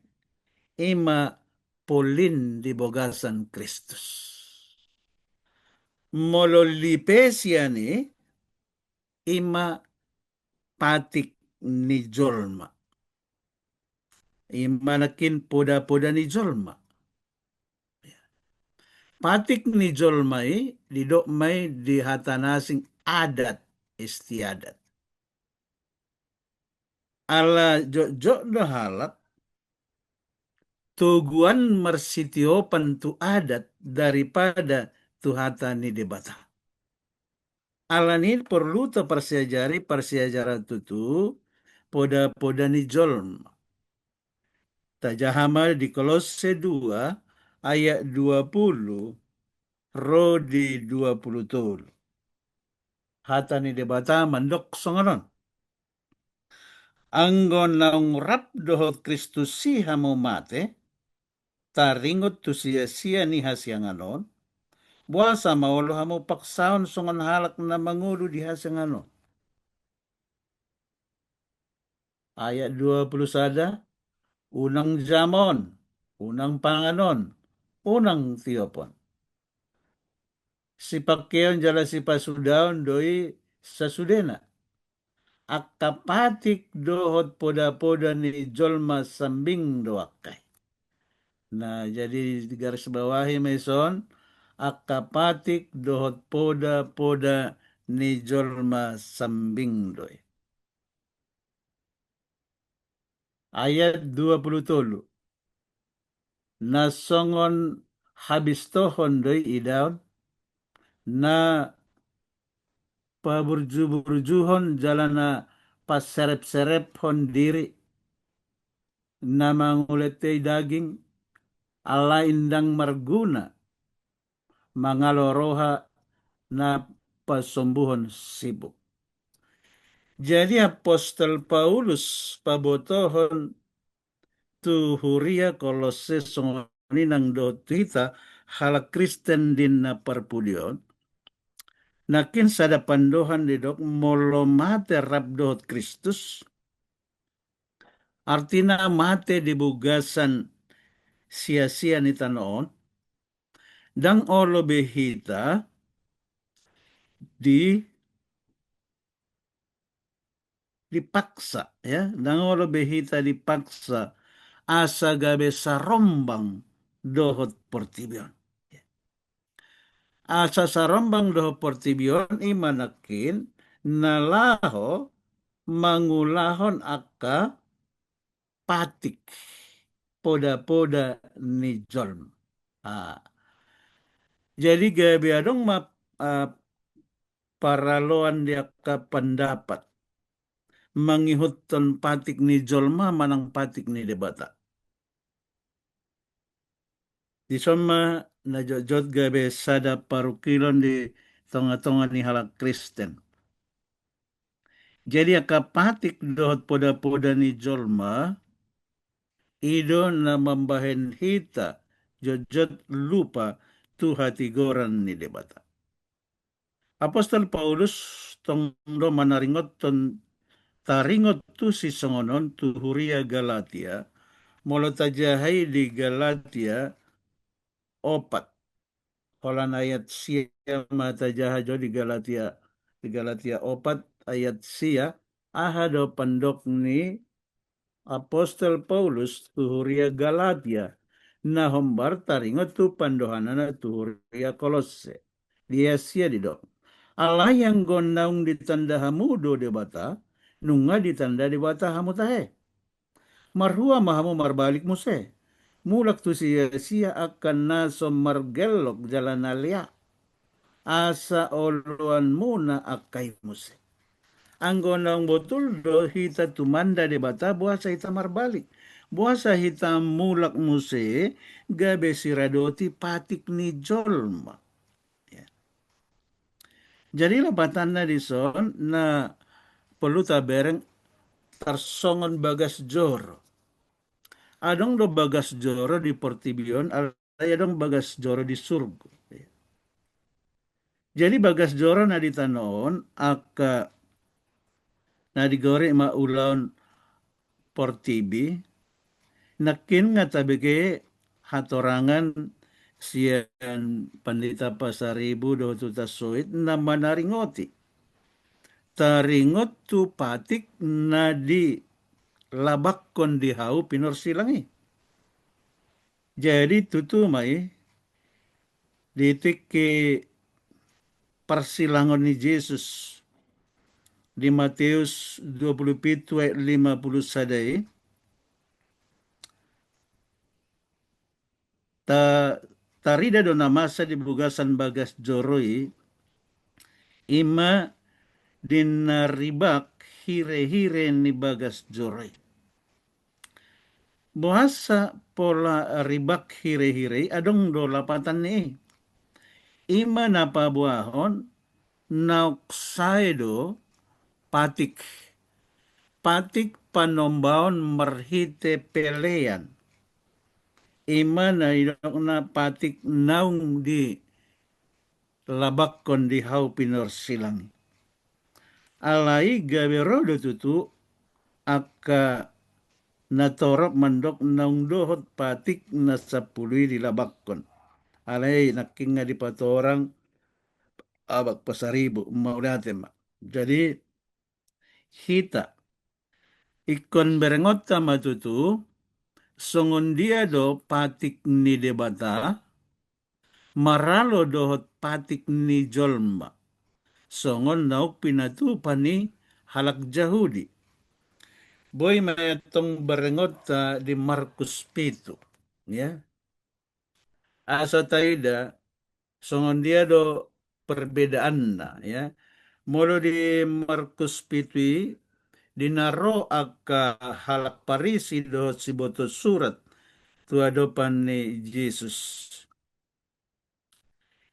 ima polin di bogasan Kristus. Mololipes yani ima patik ni jolma. Ima nakin poda-poda ni jolma. Patik ni jolmai didok mai di hatanasing adat istiadat. Ala jok halak tuguan marsitiopan tu adat daripada tu hatani debata. Alani perlu tu persiajaran tu poda-poda ni jolma. Tajahama di Kolose 2 ayat 20 ro di 20 hatani debata mandok songonon. Anggon naung rap dohot Kristus si hamo mate, taringot tu sia-sia ni hasyanganon, buasa maolo hamo paksaon songon halak na mangudu di hasyanganon. Ayat 20 sada, unang jamon, unang panganon, unang tiopon. Si pakaian jala si pasudaon doi sasudena. Akapatik dohot poda-poda ni jolma sambing doakai. Nah, jadi di garis bawahi meson, akapatik dohot poda-poda ni jolma sambing doi. Ayat 20 nasongon habis tohon doi idaun, na paburju-burjuhon jalana pas serep-serep hon diri, na manguletei daging, ala indang marguna, mangaloroha na pasombuhon sibuk. Jadi Apostol Paulus pabotohon tu huria Kolose songoni nang dotita hala Kristen din na parpudion. Nakin sada pandohan didok molomate rabdot Kristus. Artina mate di bugasan sia-sia ni tanoon. Dang olo behita dipaksa, ya. Dang olo behita dipaksa asa gabe sarombang dohot portibion. Asa sarombang dohot portibion imanakin nalaho mangulahon akka patik poda-poda ni jolm. Jadi gabe adong paraloan dia ka pendapat mangihutton patik ni jolma manang patik ni debata. Di soma na jot gabe sada parukilon di tonga-tonga ni halak Kristen. Jadi akapatik dohot poda-poda ni jolma ido na membahen hita jot lupa tu hati goran ni debata. Apostol Paulus tongdo manaringot taringot tu si songonon tu huria Galatia molo tajahai di Galatia 4. Holan ayat sia mata jahajo di Galatia 4 ayat sia ahado pandok ni Apostol Paulus tu huria Galatia na hombar taringot tu pandohanana tu huria Kolose. Dia sia didok. Allah yang gondaung ditanda hamudo debata nunga ditanda debata hamu tahe. Marhua mahamu marbalik muse. Mulak tu sia-sia akan naso margelok jalan alia. Asa oluan muna akai muse. anggonang betul do hita tumanda debata buasa hita marbalik. Buasa hita mulak muse gabe siradoti patik ni jolma. Ya. Jadi labatanna di son na perlu tabereng tarsongon bagas joro. Adong do bagas joro di portibion, adong bagas joro di surga. Ya. Jadi bagas joro na ditanoon aka na digore ma ulaon portibi nakin nga tabige hatorangan siyan Pandita Pasaribu do tutasoit na manaringoti. Taringot tu patik na di labak kon di hau pinorsilangi. Jadi tutu mai ditik ke persilangon ni Yesus di Matius 27 ayat 50 sadai tarida do namasa di bugasan bagas joroi ima dinaribak hire-hire ni bagas joroi. Bahasa pola ribak hire-hire adong do lapatan ni. Ima napabuahon nauksaido patik. Patik panombaon merhite pelean. Ima na idok na patik naung di labak kon di hau pinor silang. Alai gabero do tutu aka natorop mandok naung dohot patik na sapului di labak kon. Alai nakinga di patorang abak pasaribu maudate ma. Jadi hita ikon berengot tama tutu songon dia do patik ni debata maralo dohot patik ni jolma songon nauk pinatu pani halak Jahudi. Boy mayatong berengot di Markus Pitu. Ya. Asa taida songon dia do perbedaan na ya. Molo di Markus Pitu dinaro aka halak Parisi do siboto surat tuadopan ni Yesus.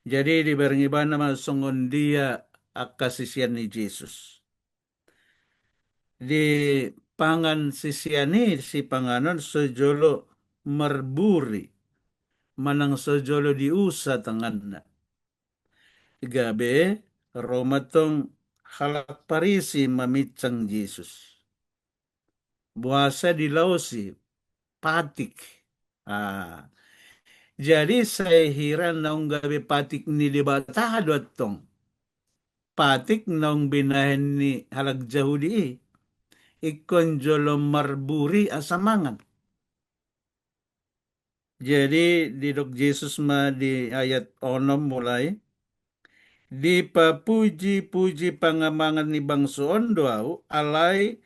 Jadi dibarengiban nama songon dia aka sisian ni Yesus. Di pangan sisiani si panganon sojolo merburi manang sojolo diusa tanganna. Gabe romatong halak Parisi mamicang Yesus. Buasa di lausi patik. Jadi saya hiran naung gabe patik ni debata tong. Patik naung binahen ni halak Jahudi. Ikon jolo marburi asamangan. Jadi di dok Yesus ma di ayat 6 mulai di papuji-puji pangamangan ni bangsoon doau alai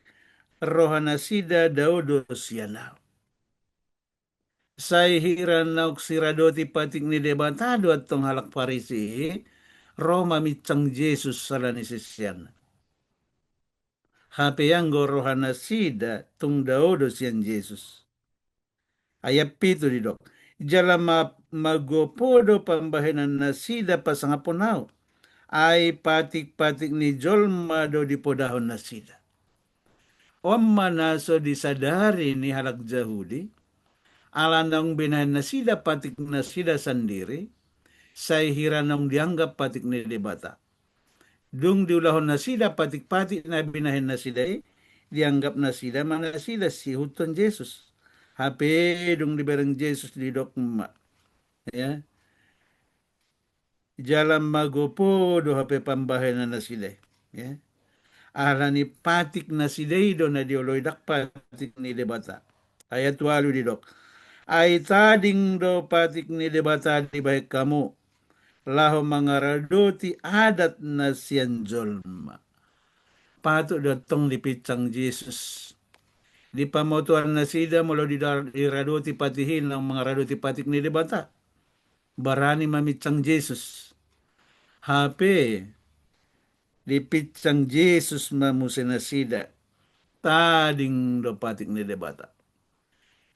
rohana sida daudo sianau. Sai hiran nauk siradoti patik ni debata doat tong halak Parisi Roma micang Yesus salani sisian. Hape yang rohana sida tung daudo sian Yesus. Ayat pitu di dok. Jala magopodo pambahenan na sida pasangapunau. Ay patik-patik ni jolma do di podahon na sida. Omma naso disadari ni halak Jahudi. Alanang binahan na sida patik na sida sendiri. Say hiranong dianggap patik ni debata. Dung diulahon na sida patik-patik na binahan na sida dianggap na sida mana sida si huton Yesus. Hape dung dibereng Yesus di dokma. Ya. Jalan magopo do hape pambahanan na sila. Ya. Alani patik na sila do na dioloidak patik ni debata. Ayat 8 di dok. Ay tading do patik ni debata di baik kamu. Laho mangaradoti adat na siyan jolma. Patok datong dipicang Yesus. Di pamotuan na sida mula diradoti patihin ng mga radoti patik ni debata. Barani mamicang Yesus. Hape di picang Yesus mamusena sida tading do patik ni debata.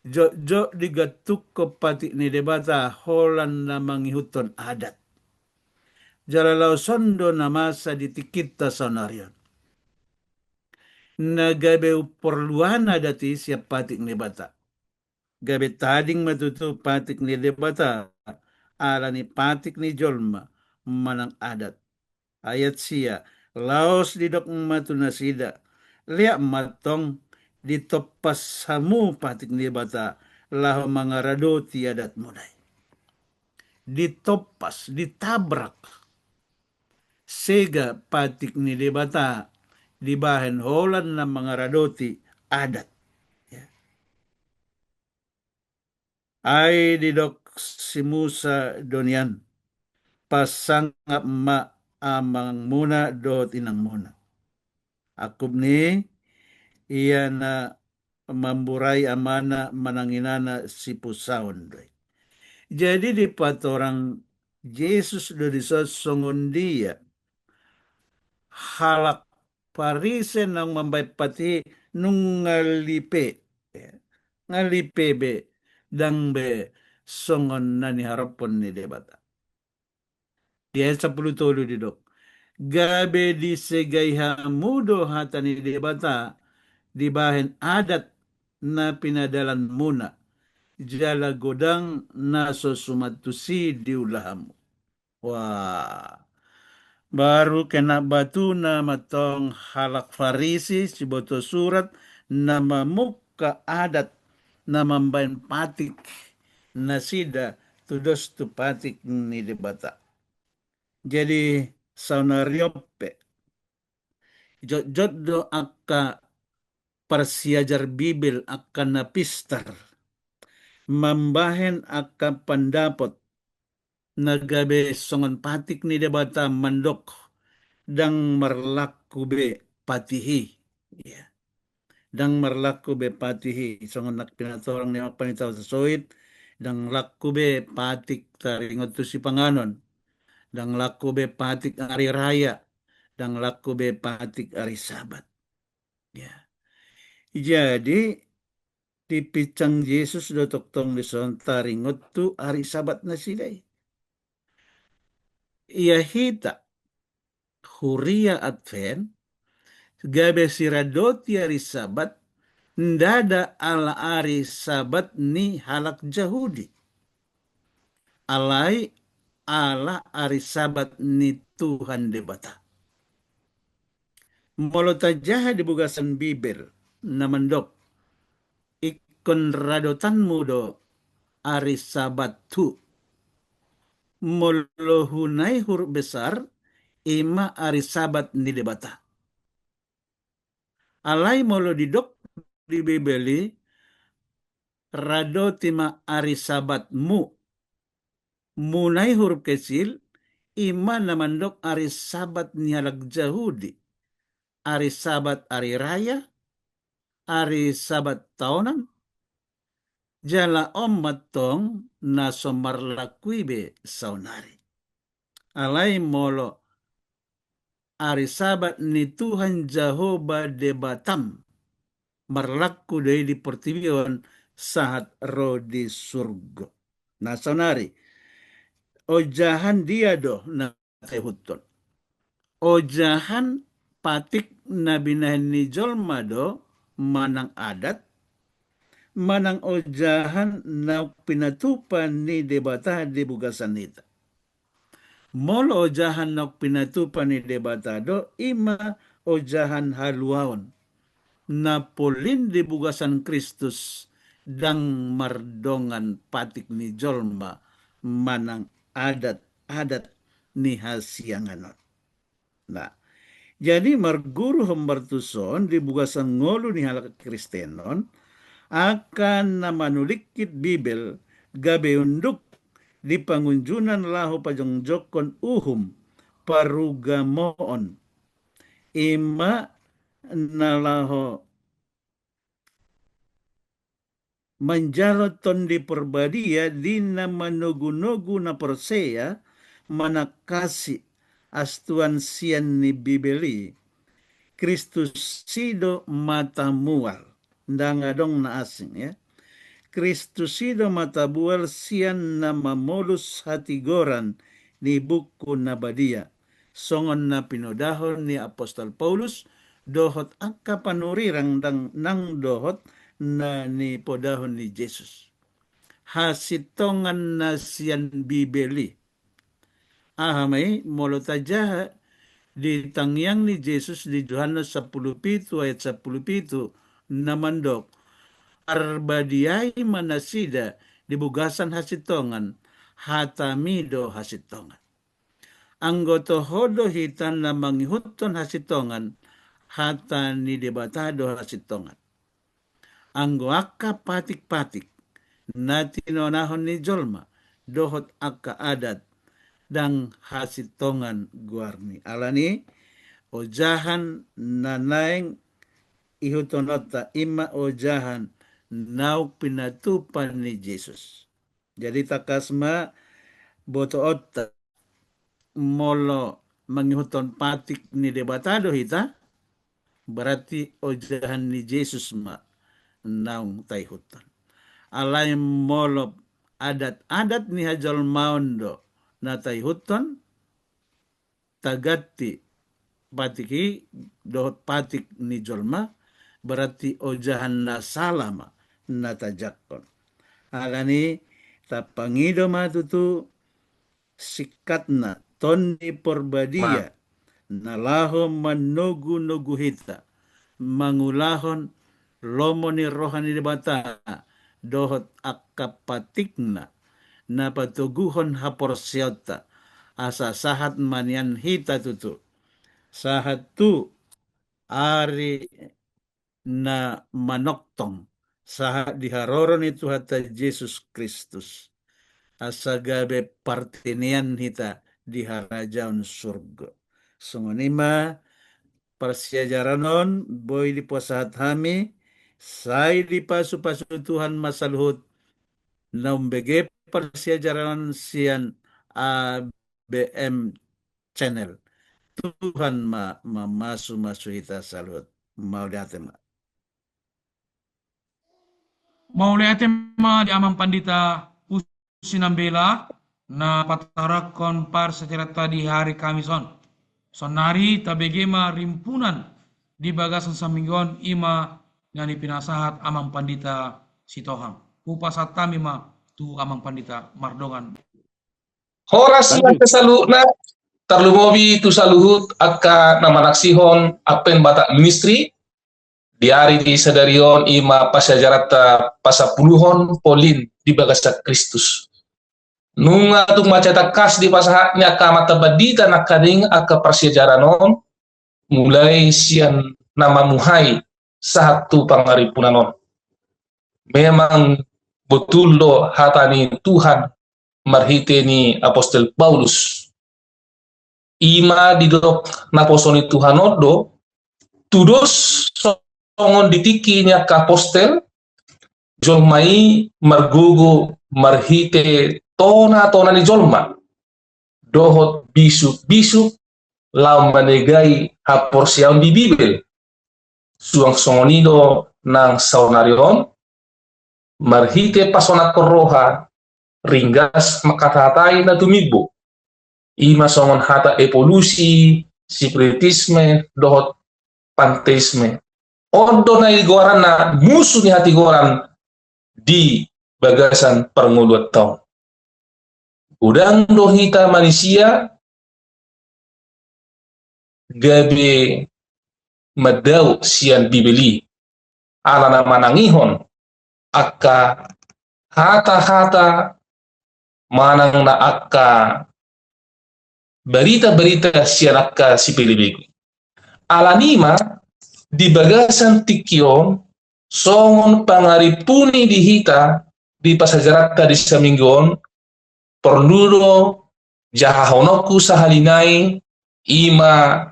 Jo digatuk ko patik ni debata holan na mangihuton adat. Jalalau sondo na masa ditikita sonarion. Nagabe uporluan adati siap patik ni bata. Gabe tading matutu patik ni debata ala ni patik ni jolma manang adat. Ayat siya, laos didok matunasida, liak matong ditopas samu patik ni bata, laho mangarado tiadat munay. Ditopas, ditabrak, sega patik ni debata, dibahen holan na mangaradoti adat. Ay didok si Musa donian, pasangap ma amang muna dot inang muna. Akub ni iya na mamburay amana mananginana si pusaon doy. Jadi di patorang Yesus do disosongon dia halak parisen nang mambay pati nung ngalipe. Ngalipe be dang be songon na ni harapon ni debata. Dia 10 tolo di dok. Gabe di segayha mudo hata ni debata dibahen adat na pinadalan muna. Jala godang naso sumatusi diulahamu. Wah. Baru kena batu na matong halak farisi si boto surat na mamuka adat na mambayan patik na sida tudos tu patik ni debata. Jadi saunaryope jot do akka parsiajar Bibil akan napistar mambahen akan pandapot nagabe songon patik ni debata mandok dang marlaku be patihi ya dang marlaku be patihi songon nak pinatorang ni panitaw sa soit dang laku be patik taringot tu si panganon dang laku be patik ari raya dang laku be patik ari sabat ya jadi di picang Yesus do toktong di son taringot tu ari sabat na silay ia hita huria advent gabe siradoti ari sabat ndada ala ari sabat ni halak Jahudi alai ala ari sabat ni Tuhan debata molota jaha di bugasan Bibil namandok ikon radotan mudo ari sabat tu molohunai huruf besar ima ari sabat ni debata alai molo didok di Bibeli radotima ari sabat mu munai huruf kecil ima namandok ari sabat ni halak Jahudi ari sabat ari raya ari sabat tahunan jala matong na somarlakuibe saunari alai molo ari sabat ni Tuhan Jehovah debatam marlaku dari di pertiwion saat roh di surga na saunari ojahan dia do na tehuton ojahan patik na binahin ni jolma do manang adat manang ojahan na pinatupan ni debata di bugasan nita molo ojahan na pinatupan ni debata do ima ojahan haluaon na polin di bugasan Kristus dang mardongan patik ni jolma manang adat ni hasianganon. Nah, jadi marguru humbartuson di bugasan ngolu ni halak Kristenon akan namanulikit Bibel gabe unduk di pangunjunan lahu pajongjokon uhum parugamoon ima nalaho manjaloton di perbadia dina manogu-nogu na persea manakasi astuan sian ni bibeli Kristus sido mata mual ndangadong na asing ya. Kristus sido mata bual sian na mamolus hatigoran ni buku na badia. Songon na pinodahon ni Apostol Paulus dohot angka panurirang nang dohot na ni podahon ni Jesus. Hasitongan na sian bibeli. Ahamay molo tajaha di tangyang ni Jesus di Yohanes 17 ayat 17 namandok arbadiay manasida di bugasan hasitongan hatamido hasitongan. Anggoto hodo hitan na mangihuton hasitongan hata ni debatado hasitongan. Anggo akka patik-patik na tinonahon ni Jolma dohot akka adat dang hasitongan guarni. Alani ojahan nanaeng ihutonota ima ojahan nau pinatupan ni Jesus. Jadi takasma boto otta molo mangihuton patik ni debatado hita berarti ojahan ni Jesus ma naung taihuton. Alai molo adat-adat ni hajol maundo na taihuton tagati patiki dohot patik ni jolma berarti ojahan na salama na tajakon. Alani tapangido matutu sikatna tonni porbadia nalaho manugu-nugu hita mangulahon lomo ni rohani debata dohot akapatikna na patuguhon haporsiota asa sahat manian hita tutu sahat tu ari na manoktong sahat diharoron itu hata Yesus Kristus asa gabe partinian hita di harajaun surga. Sungunima persiajaranon boy di posahat hami say di pasu-pasu Tuhan masaluhut naumbege persiajaranon sian ABM channel. Tuhan masu hita salut. Mau diatem.
Mau lihatema di amang pandita Usinambela na patarakon par secara tadi hari Kamison. Sonari tabegema rimpunan di bagasan saminggon ima ngani pinasahat amang pandita Sitohang. Upasat kami ma tu amang pandita Mardongan.
Horas na kasaluna tarlumobi tu saluhut akka namanaksihon apen batak ministry diari di sadarion ima pasyajarata pasapuluhon polin di bagasa Kristus. Nunga tu maceta kas di pasahatnya akka mata badita nakading akka pasyajaranon mulai sian nama muhai satu pangaripunanon. Memang betul lo hatani Tuhan marhite ni Apostol Paulus. Ima didok naposoni Tuhan odo tudos songon ditikinya ka apostel jolmai margugu marhite tona ni jolma dohot bisuk lau manegai haporsiaun di Bibel suang songonido nang saunarion marhite pasona koroha ringgas makatatai na tumibo ima songon hata evolusi spiritisme dohot panteisme ondo na igoran na musuh ni hati goran di bagasan pernguluat tahun udang dohita manusia gabe madau sian bibeli ala manangihon akka hata manang na akka berita-berita sian akka sipilibig alanima di bagasan tikion songon pangaripuni dihita di pasajarata di saminggon perludo jahahonoku sahalinai ima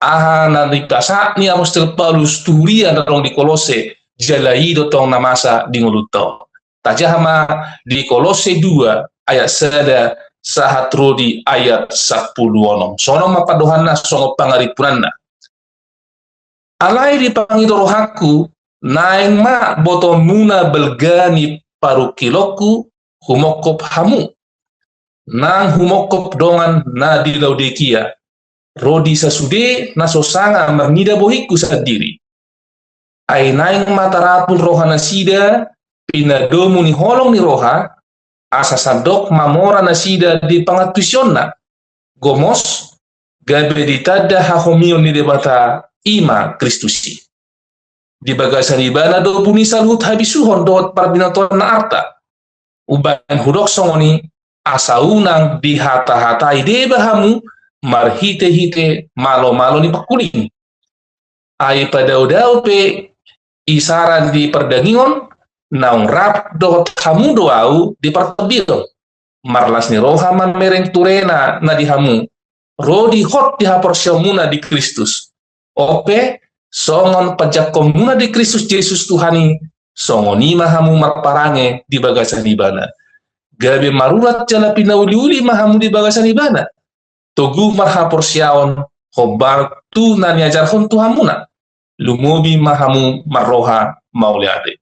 aha na dipasat ni Apostol Paulus turia narong di Kolose jalaido tong namasa di nguluto tajahama di Kolose 2 ayat 1 sahat rodi ayat 10 onom. Sono mapadohanna songo pangaripunanna. Alai di pangito rohaku, naeng ma boto muna belgani paru kiloku humokop hamu. Nang humokop dongan na di Laodikia. Rodi sasude na sosanga mernida bohiku sadiri. Ay naeng matarapul rohana sida, pinadomu ni holong ni roha, asa sadok mamora na sida di pangatusyonna. Gomos, gabe ditada hahomion ni debata ima Kristusi. Di bagasan ibana do buni salut habisuhon doot parabinaton na arta. Uban hudok songoni, asa unang di hata-hatai debahamu, marhite-hite malo-malo ni pakuling. Ay padaw-daw pe isaran di perdagingon, naung rap doot hamu doau di partabil. Marlas ni roha man mereng turena na di hamu. Rodi hot di haporsyamuna di Kristus. Ope, songon pajakomuna di Kristus Yesus Tuhani, songoni mahamu marparange di bagasan ibana. Gabe marurat jala pinauli-uli mahamu di bagasan ibana. Togu mahaporsyaon, hobar tu na niajarhon Tuhamuna. Lumobi mahamu marroha mauliade.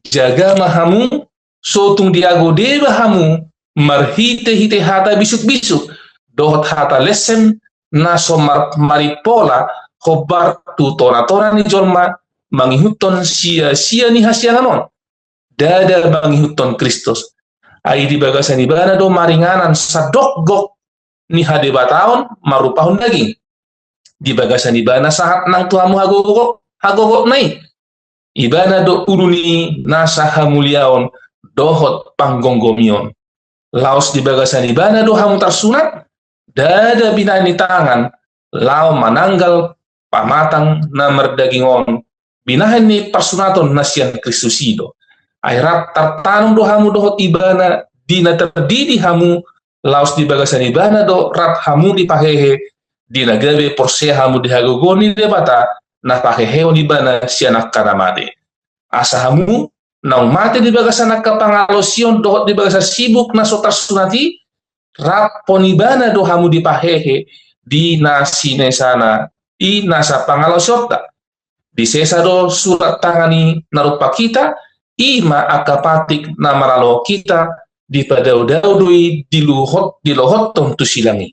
Jaga mahamu, sotung diago de bahamu, marhite-hite hata bisuk-bisuk, dohot hata lesem, naso maripola, hobar tu tora-tora ni jolma, mangihuton sia-sia ni hasianganon. Dada mangihuton Kristus. Ai di bagasan ibana do maringanan sadok-gok ni hadebataon marupahon daging. Di bagasan ibana sahat nang tuamu hagogok nai. Ibana do uruni nasa hamuliaon dohot panggonggomion. Laos di bagasan ibana do hamu tarsunat, dada binani tangan, lao mananggal pamatang na merdagingon, binahan ni parsunaton nasian Kristusido. Airat tartanong do hamu dohot ibana, di na terdidi hamu, laos di bagasan ibana do rat hamu di pahehe, di nagabe porse hamu di hagogoni debata, na paheheon ibana sianak karamade. Asa hamu, naung mate di bagasan kapangalosion dohot di bagasan sibuk na sotar sunati, rat ponibana do hamu di pahehe, di nasine sana, i nasa pangalosyota. Di sesa do surat tangani narupa kita, ima akapatik na maralo kita, di padaw-dawdui di lohot tong tusilangi.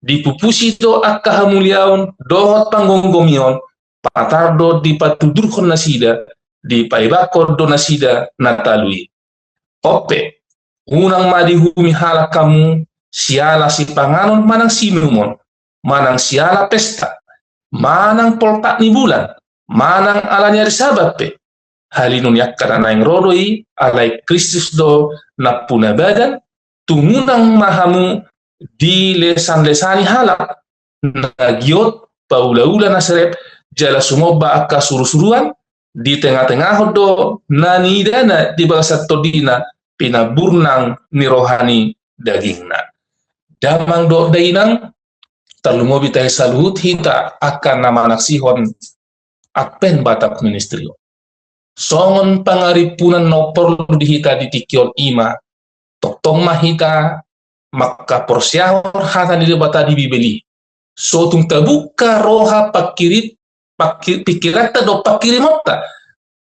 Di pupusi do akahamuliaon dohot panggonggomion, patardo di patudurkon nasida, di paibakor do nasida natalui. Ope, unang madihumi halak kamu, siala si panganon manang sinumon, manang siala pesta, manang poltak ni bulan, manang alanyari sabape, halinun yakkara naing rodoi, alai Kristus do napuna badan, tumunang mahamu di lesan-lesani halak, nagiot paula-ula nasrep, jala sumoba akka suru-suruan, di tengah-tengah do nanidana di bangsa todina, pinaburnang ni rohani dagingna. Damang do dainang, terlumobi tayo saluhut hita akan nama naksihon apen batak ministrio. Songon pangaripunan no perlu dihita di tikion ima, toktong mahita, maka porsyahor hata di debata di bibeli. Sotung tabuka roha pikirata do pakirimota,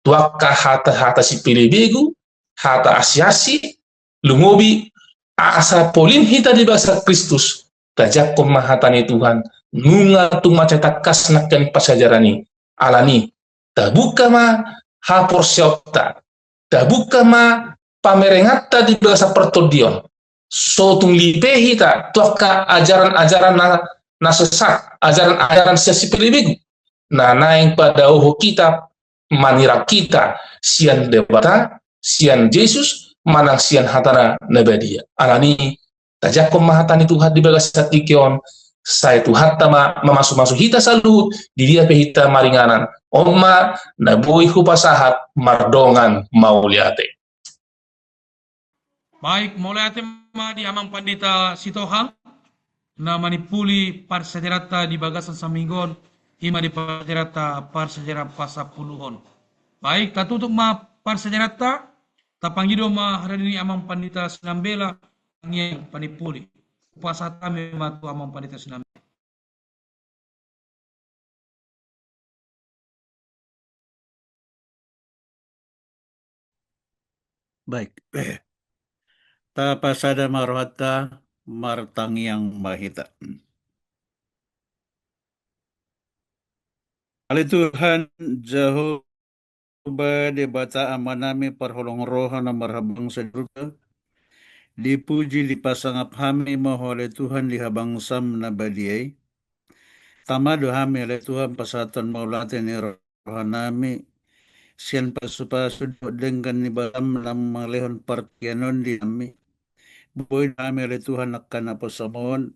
tuaka hata si pilibegu, hata asiasi, lumobi asa polin hita di bahasa Kristus, tajak pemahatani Tuhan, nunga tu maceta kasnakan pasajarani, alani, tabuka ma hapor syauta, tabuka ma pamerengata di bahasa pertodion, sotung lipe hita, tuaka ajaran-ajaran na sesat, ajaran-ajaran sesi pilibegu, na naing pada oho kita, manira kita, sian debata, sian Yesus, manang sian hatana nabadia. Alani, tajak pemahatani Tuhan di bagas satikion, saya Tuhan tama memasuk-masuk hita salut, di dia pehita maringanan, omma nabui hupasahat mardongan mauliate.
Baik, mulai tema di amang pandita Sitohang, na manipuli parsajarata di bagasan saminggon, ima di parsajarata parsajarah pasapuluhon. Baik, tatutuk ma parsajarata, tapanggido ma haradini amang pandita Sinambela, yang panipuli. upasatami matu amang pandita sinami.
Baik. Tapasada marwata martangiang mahita. Ali Tuhan Jehovah debata amanami parholong roha na marhabang sa duga. Dipuji lipasangap hami mohole Tuhan lihabang sam na badiyay. Tamado hami ale Tuhan pasatan maulatin ni rohanami. Siyan pasupasud dengan ni balam lam malehon partianon di kami. Boy kami oleh Tuhan akan apa samon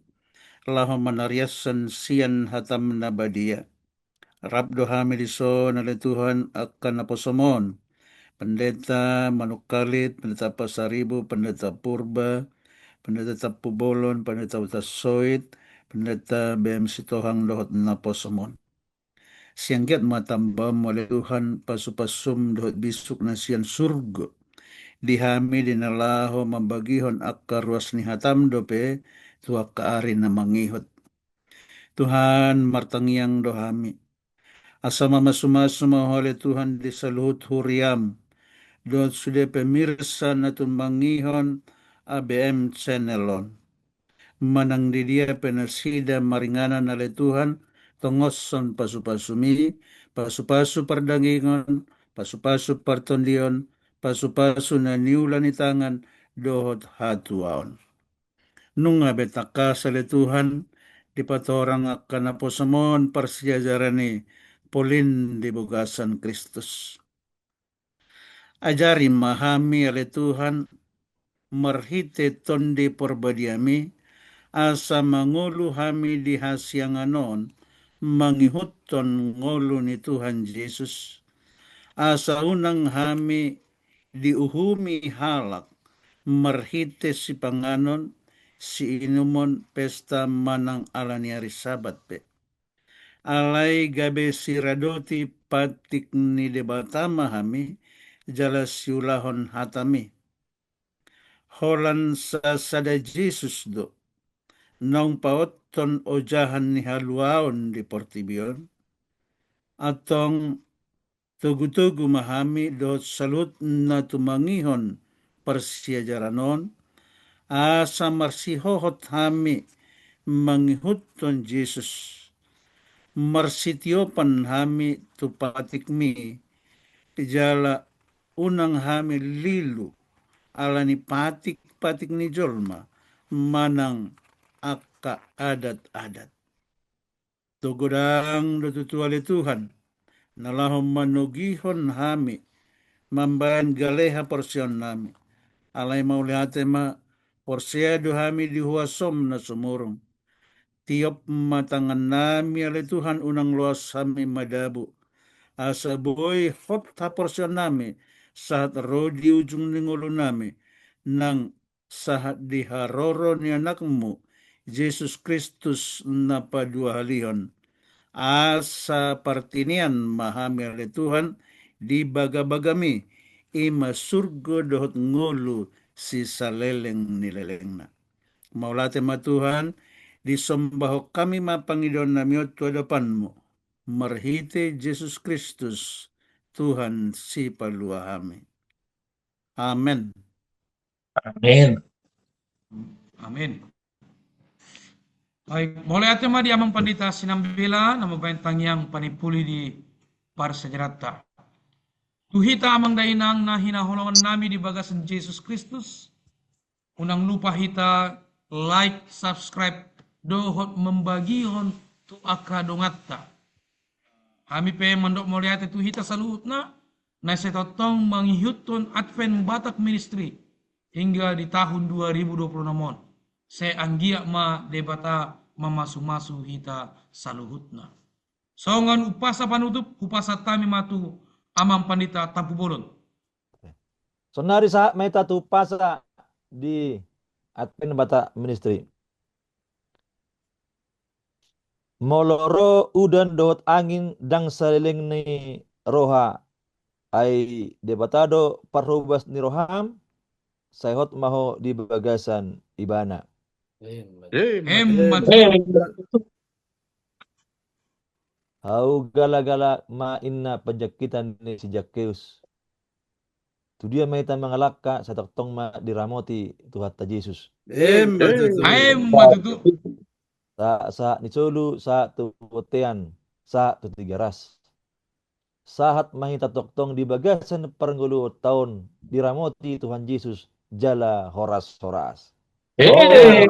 laho manariasan siyan hatam na badia. Rabdo kami dison oleh Tuhan akan apa samon. Pendeta Manukalit, pendeta Pasaribu, pendeta Purba, pendeta Tapubolon, pendeta Utasoit, pendeta BM Sitohang dohot na po samon. Siyangkat matambam oleh Tuhan pasupasum dohot bisuk na siyan surga. Dihami dinalaho mambagihon akka ruas ni hatam dope tuak kaari na mangihot. Tuhan martangiang dohami. Asa mamasumasuma oleh Tuhan di saluhut huriam. Doon sudah pemirsa natun mangihon ABM channelon. Manang di dia penasida maringanan oleh Tuhan tongoson pasu-pasumi, pasu-pasu perdangingon, pasu-pasu partondion, pasu-pasu na niulan itangan dohot hatuaon. Nunga betaka sale Tuhan di patorang akan aposamon parsiajarani polin di bugasan Kristus. Ajari mahami oleh Tuhan marhite tondi perbadiami asa mangulu hami di hasianganon mangihuton ngolu ni Tuhan Yesus asa unang hami diuhumi halak marhite si panganon si inumon pesta manang alaniari sabat pe alai gabe siradoti patik ni debatama hami jala siulahon hatami holan sa sada Jesus do nang paotton ojahan ni haluaon di portibion atong tugu-tugu mahami do salut na tumangihon persiajaranon asa marsihohot hami mangihutton Jesus marsitiopan hami tupatikmi jala unang hami lilu alani patik-patik ni jolma manang akka adat-adat. Tugodang dotutuale Tuhan nalahom manugihon hami mambayan galeha porsion nami. Alay maulihate ma porsiado hami dihuasom na sumurong. Tiop matangan nami ale Tuhan unang luas hami madabu. Asa buoy hot ha porsion nami saat rodi ujung ningulo nami nang saat diharoro ni anakmu Jesus Kristus na padua halihon. Asa partinian mahami oleh Tuhan di baga-bagami ima surga dohot ngulu si saleleng nilelengna. Maulate ma Tuhan disembah kami mapangidon namiot tu hadapanmu. Marhite Jesus Kristus Tuhan si palua kami. Amen.
Amin.
Amin. Baik, mulai atema di amang pandita sinambela nama bentang yang panipuli di parsajarata. Tuhita amang dainang na hinaholongan nami di bagasan Jesus Kristus. Unang lupa hita like, subscribe, dohot membagihon tu akadongatta. Kami pe mandok melihat itu hita salut na setotong mangihutun Advent Batak Ministry hingga di tahun 2026. Saya anggia ma debata mamasu-masu hita saluhutna. Songan upasa panutup upasa tami matu amang pandita Tampu Bolon.
Sonari sa meta tu pasa di Advent Batak Ministry. Moloro udan dot angin dang saliling ni roha ay debatado parhubas ni roham sayhot maho di bagasan ibana.
Emmat.
Au gala-gala ma inna penjakitan ni si Jakeus. Tu dia maita mangalaka sa taktong ma diramoti Tuhan ta Yesus.
Emmat itu.
Sa nisulu sa tutean sa tu 3 ras. Sahat mahita toktong di bagasan perngulu tahun diramoti Tuhan Yesus jala horas.
Horas mahita